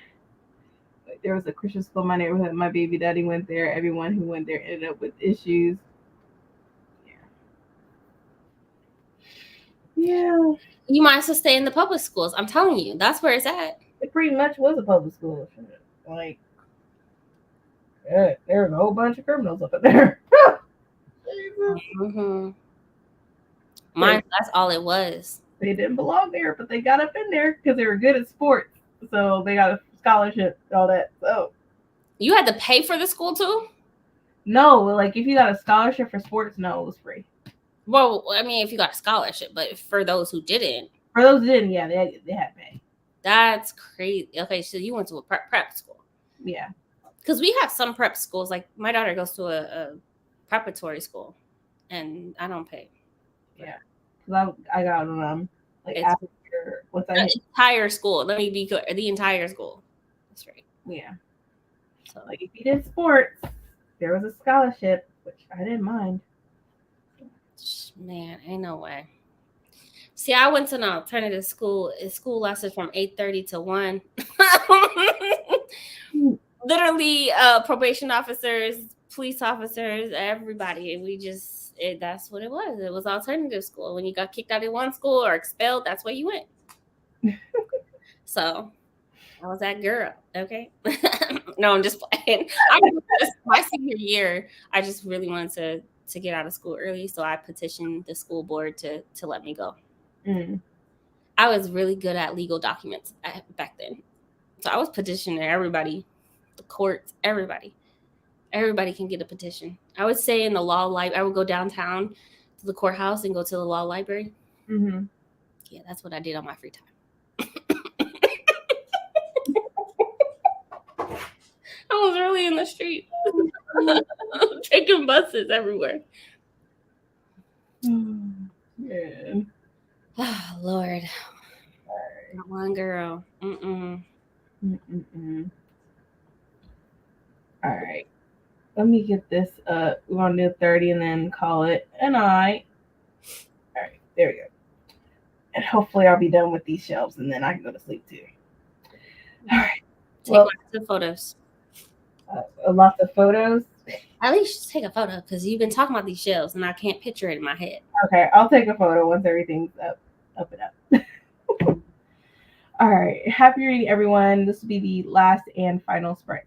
Like, there was a Christian school in my neighborhood. My baby daddy went there. Everyone who went there ended up with issues. Yeah. You might as well stay in the public schools. I'm telling you, that's where it's at. It pretty much was a public school. Like, yeah, there was a whole bunch of criminals up in there. Jesus. Mm-hmm. Mine, that's all it was. They didn't belong there, but they got up in there because they were good at sports. So they got a scholarship and all that. So You had to pay for the school too? no, like if you got a scholarship for sports, no, it was free. Well, I mean, if you got a scholarship, but for those who didn't. For those who didn't, yeah, they had to pay. That's crazy. Okay, so you went to a prep school. Yeah. Because we have some prep schools. Like my daughter goes to a preparatory school, and I don't pay. Yeah. Because I got like It's- after what's that? The entire school. Let me be clear. The entire school. That's right. Yeah. So Like if you did sports, there was a scholarship, which I didn't mind. man, ain't no way. See, I went to an alternative school. School lasted from 8:30 to 1. Literally, probation officers, police officers, everybody. And that's what it was. It was alternative school. When you got kicked out of one school or expelled, that's where you went. So I was that girl. Okay. No, I'm just playing. My senior year, I just really wanted to get out of school early. So I petitioned the school board to let me go. Mm. I was really good at legal documents back then. So I was petitioning everybody, the courts, everybody. Everybody can get a petition. I would say in the law library, I would go downtown to the courthouse and go to the law library. Mm-hmm. Yeah, that's what I did on my free time. I was really in the street, taking buses everywhere. Yeah. Oh, Lord. Not one girl. Mm-mm. Mm-mm-mm. All right. Let me get this up. We're going to do 30 and then call it a night. All right. There we go. And hopefully I'll be done with these shelves and then I can go to sleep too. All right. Take Well, lots of photos. Lots of photos. At least just take a photo because you've been talking about these shelves and I can't picture it in my head. Okay. I'll take a photo once everything's up and up. All right. Happy reading, everyone. This will be the last and final sprint.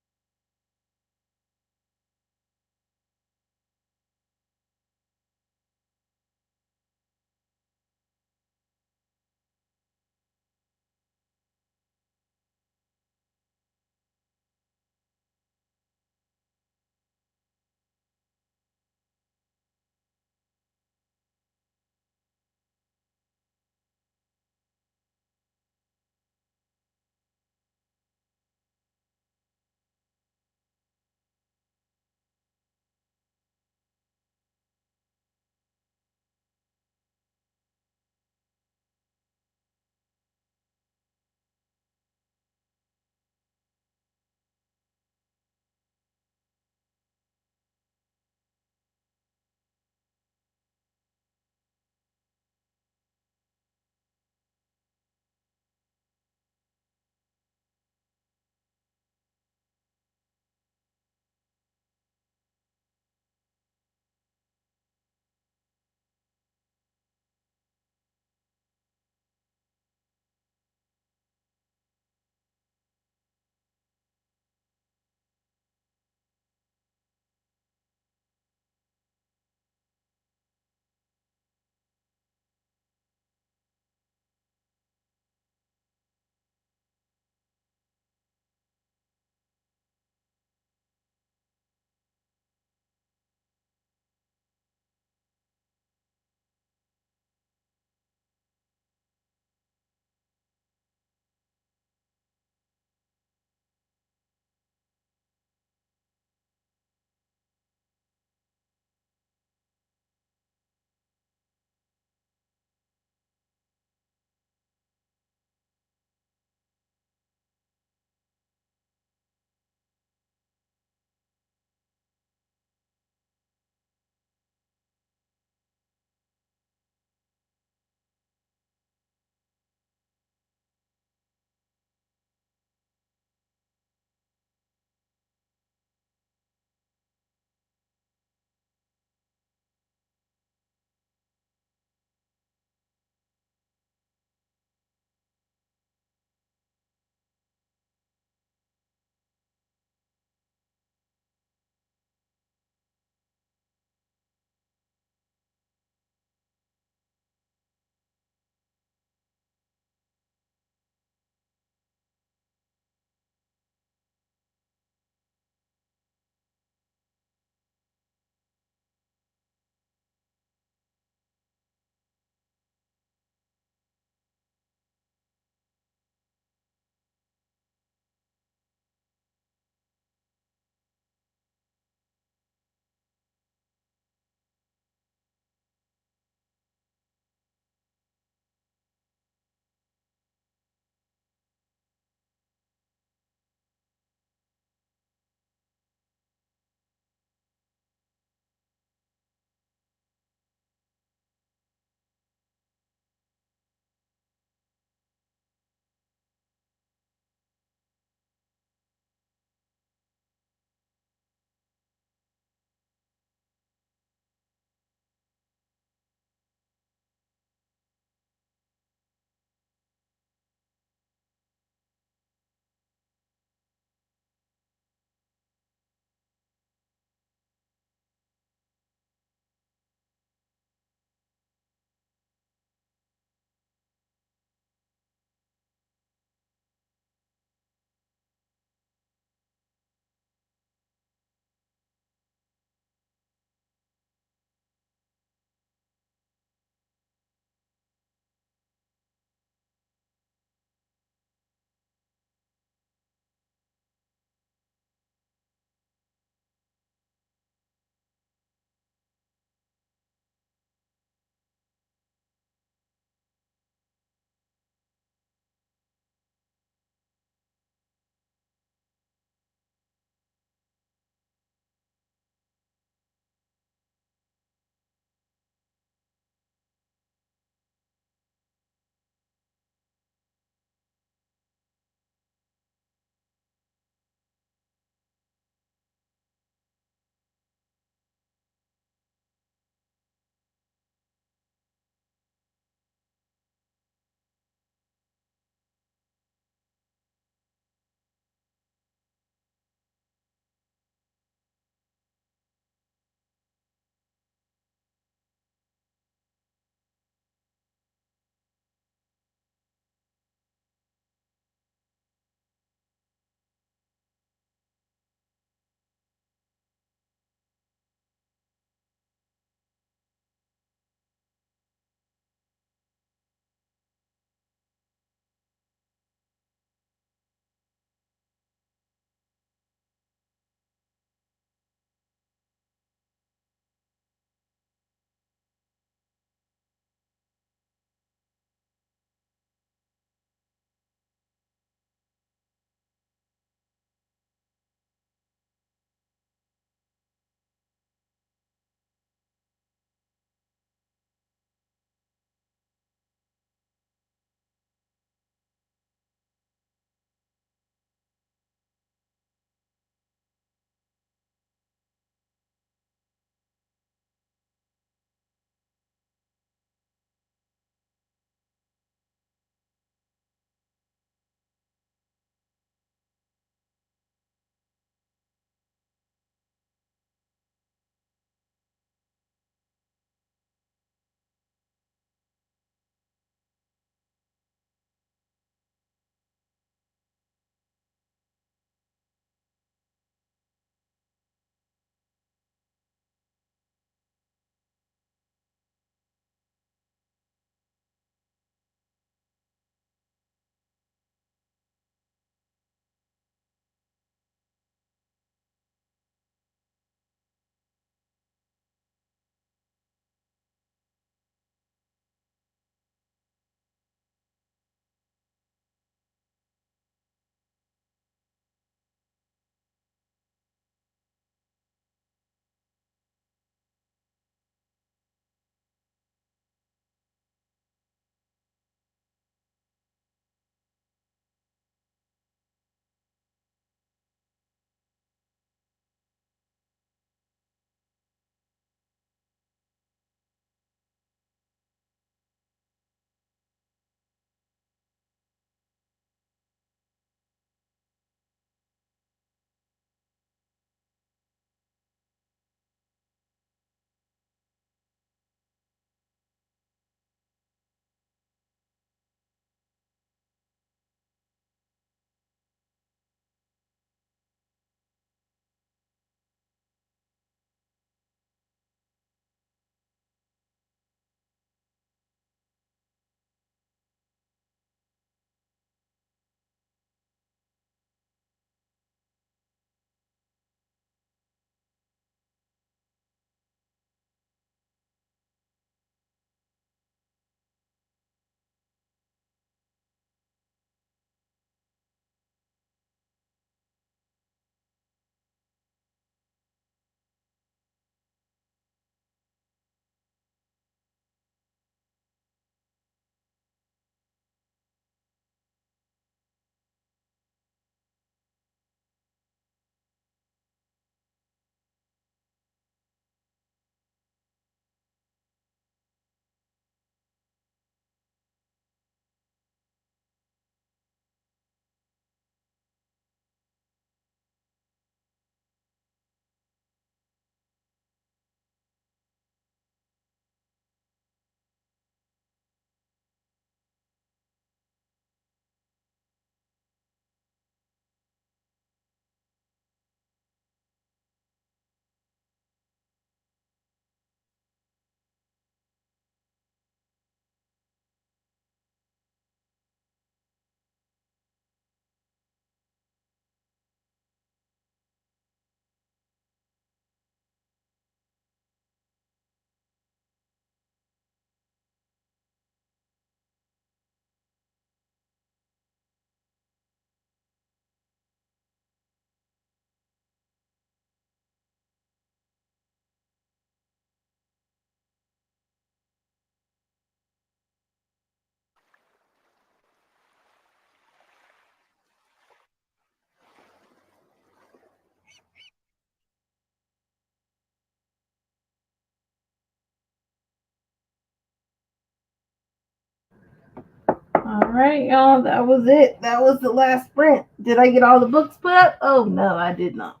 All right, y'all. That was it. That was the last sprint. Did I get all the books put up? Oh no, I did not.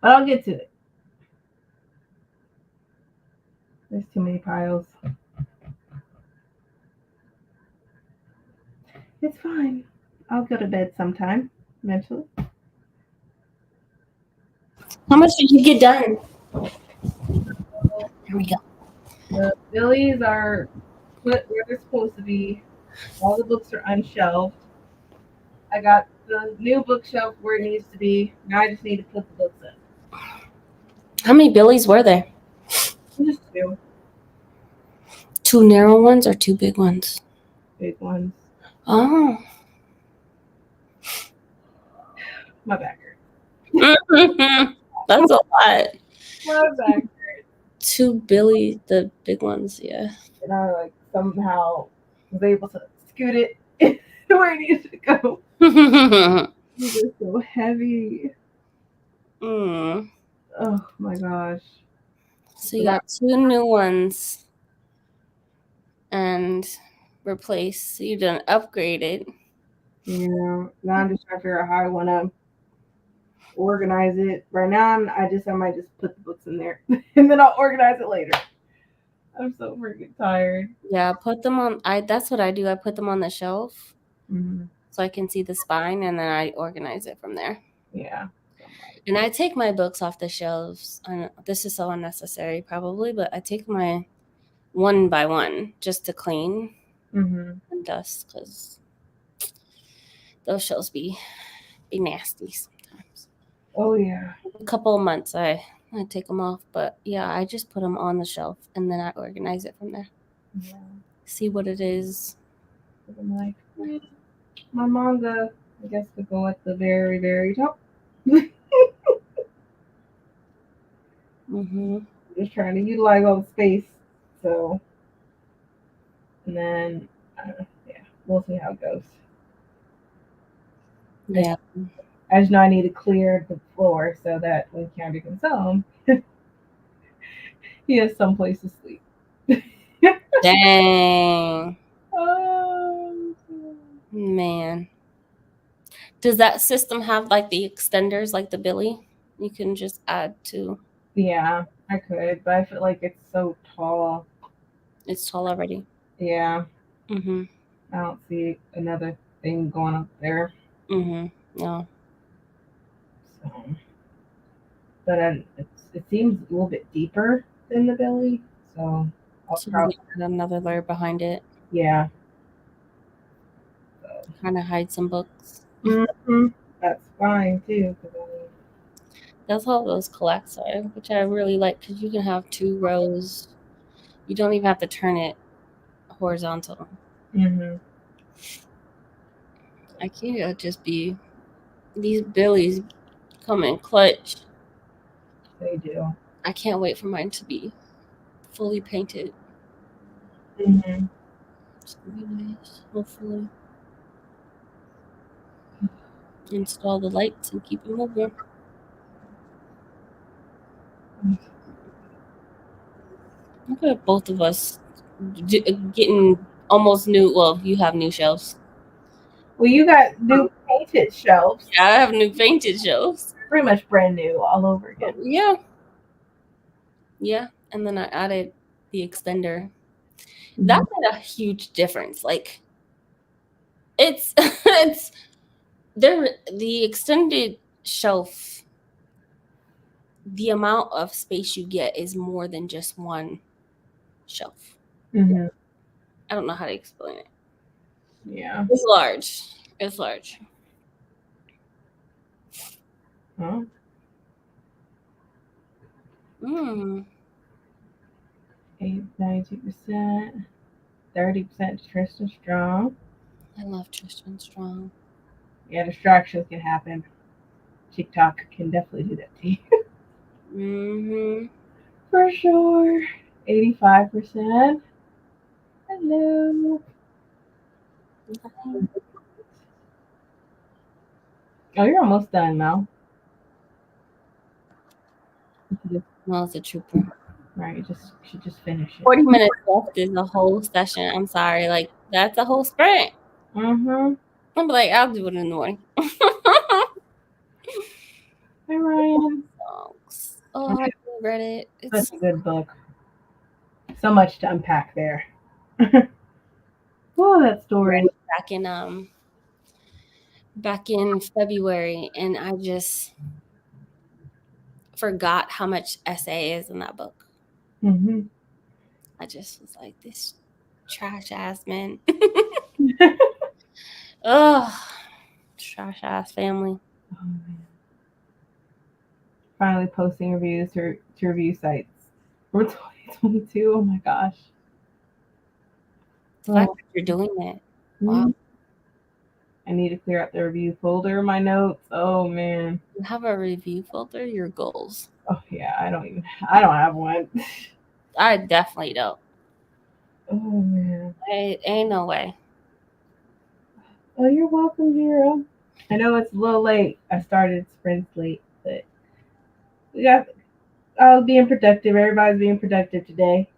But I'll get to it. There's too many piles. It's fine. I'll go to bed sometime eventually. How much did you get done? Here we go. The Billies are put where they're supposed to be. All the books are unshelved. I got the new bookshelf where it needs to be. Now I just need to put the books in. How many Billies were there? Just two 2 narrow ones or 2 big ones? big ones. Oh. My back hurts. That's a lot. My back hurts. 2 Billies, the big ones, yeah. And I like somehow was able to scoot it where it needed to go. These are so heavy. Mm. Oh my gosh. So you got 2 new ones and replaced. So you done upgraded. Yeah. Now I'm just trying to figure out how I want to organize it. Right now, I might just put the books in there and then I'll organize it later. I'm so freaking tired. Yeah, put them on. That's what I do. I put them on the shelf so I can see the spine, and then I organize it from there. Yeah. And I take my books off the shelves. I know, this is so unnecessary, probably, but I take my one by one just to clean and dust, because those shelves be nasty sometimes. Oh yeah. A couple of months I take them off, but yeah, I just put them on the shelf and then I organize it from there. Yeah. See what it is. I'm like, my manga, I guess, could go at the very, very top. Just trying to utilize all the space. So, and then, yeah, we'll see how it goes. Yeah. As you know, I need to clear the floor so that when Candy comes home, he has someplace to sleep. Dang. Oh, Man. Does that system have like the extenders like the Billy? You can just add to. yeah, I could, but I feel like it's so tall. It's tall already. Yeah. Mm-hmm. I don't see another thing going up there. Mm-hmm. No. So, but it seems a little bit deeper than the belly, so I'll So probably add another layer behind it. yeah. So. Kind of hide some books. That's fine too. That's how those collects are, which I really like because you can have 2 rows. You don't even have to turn it horizontal. I can't just be. These Billies come in clutch. They do. I can't wait for mine to be fully painted. It's gonna be nice, hopefully. Install the lights and keep them moving. Look at both of us getting almost new. Well, you have new shelves. Well, you got new painted shelves. I have new painted shelves. Pretty much brand new all over again. Yeah. Yeah. And then I added the extender. That made a huge difference. Like, it's the extended shelf, the amount of space you get is more than just one shelf. I don't know how to explain it. Yeah. It's large. It's large. Huh? 92%, 30% Tristan Strong. I love Tristan Strong. Yeah, distractions can happen. TikTok can definitely do that to you. For sure. 85%. Hello. Oh, you're almost done, Mel. Mel's a trooper. Right, you should just finish it. 40 minutes left is the whole session. I'm sorry. Like, That's a whole sprint. Mm-hmm. I'm like, I'll do it in the morning. Hey, Ryan. Oh, I read it. It's Such a good book. So much to unpack there. Oh, that story. back in February, and I just forgot how much essay is in that book. Mm-hmm. I just was like, this trash ass man. Ugh, trash ass family. Oh, man. Finally posting reviews to review sites. We're 2022. Oh my gosh. The fact that you're doing it. Wow. I need to clear out the review folder in my notes. Oh man. You have a review folder, your goals. Oh yeah, I don't have one. I definitely don't. Oh man. Ain't no way. Oh, you're welcome, Jira. I know it's a little late. I started sprints late, but I was being productive. Everybody's being productive today.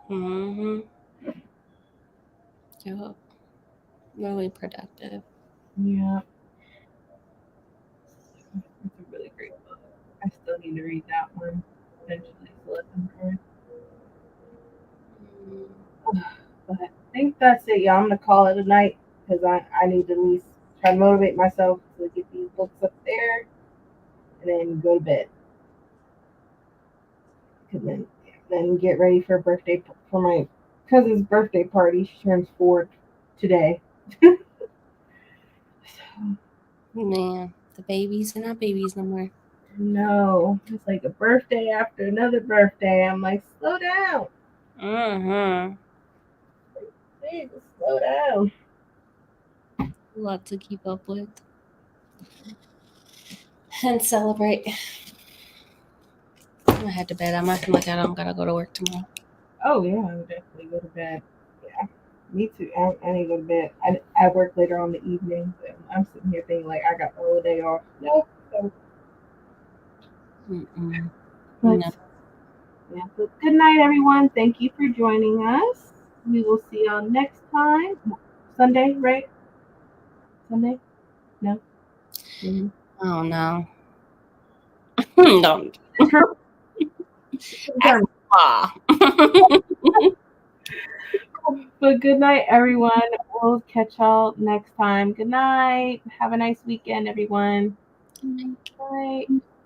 Mm-hmm. Yep. Really productive. Yeah. It's a really great book. I still need to read that one eventually. So let them go. But I think that's it, y'all. I'm gonna call it a night because I need to at least try to motivate myself to get these books up there and then go to bed. And then get ready for my cousin's birthday party. She turns 4 today. Man, the babies are not babies no more. No, it's like a birthday after another birthday. I'm like, slow down. Mm-hmm. Please slow down. A lot to keep up with and celebrate. I'm gonna head to bed. I'm acting like I don't gotta go to work tomorrow. Oh yeah, I would definitely go to bed. Yeah, me too. I need to go to bed. I work later on the evening. So I'm sitting here thinking like I got all the day off. Nope. So, Mm-mm. but, No. yeah. So good night, everyone. Thank you for joining us. We will see y'all next time. Sunday, right? Sunday? No. Mm-hmm. Oh no. No. But good night, everyone. We'll catch y'all next time. Good night. Have a nice weekend, everyone. Good night.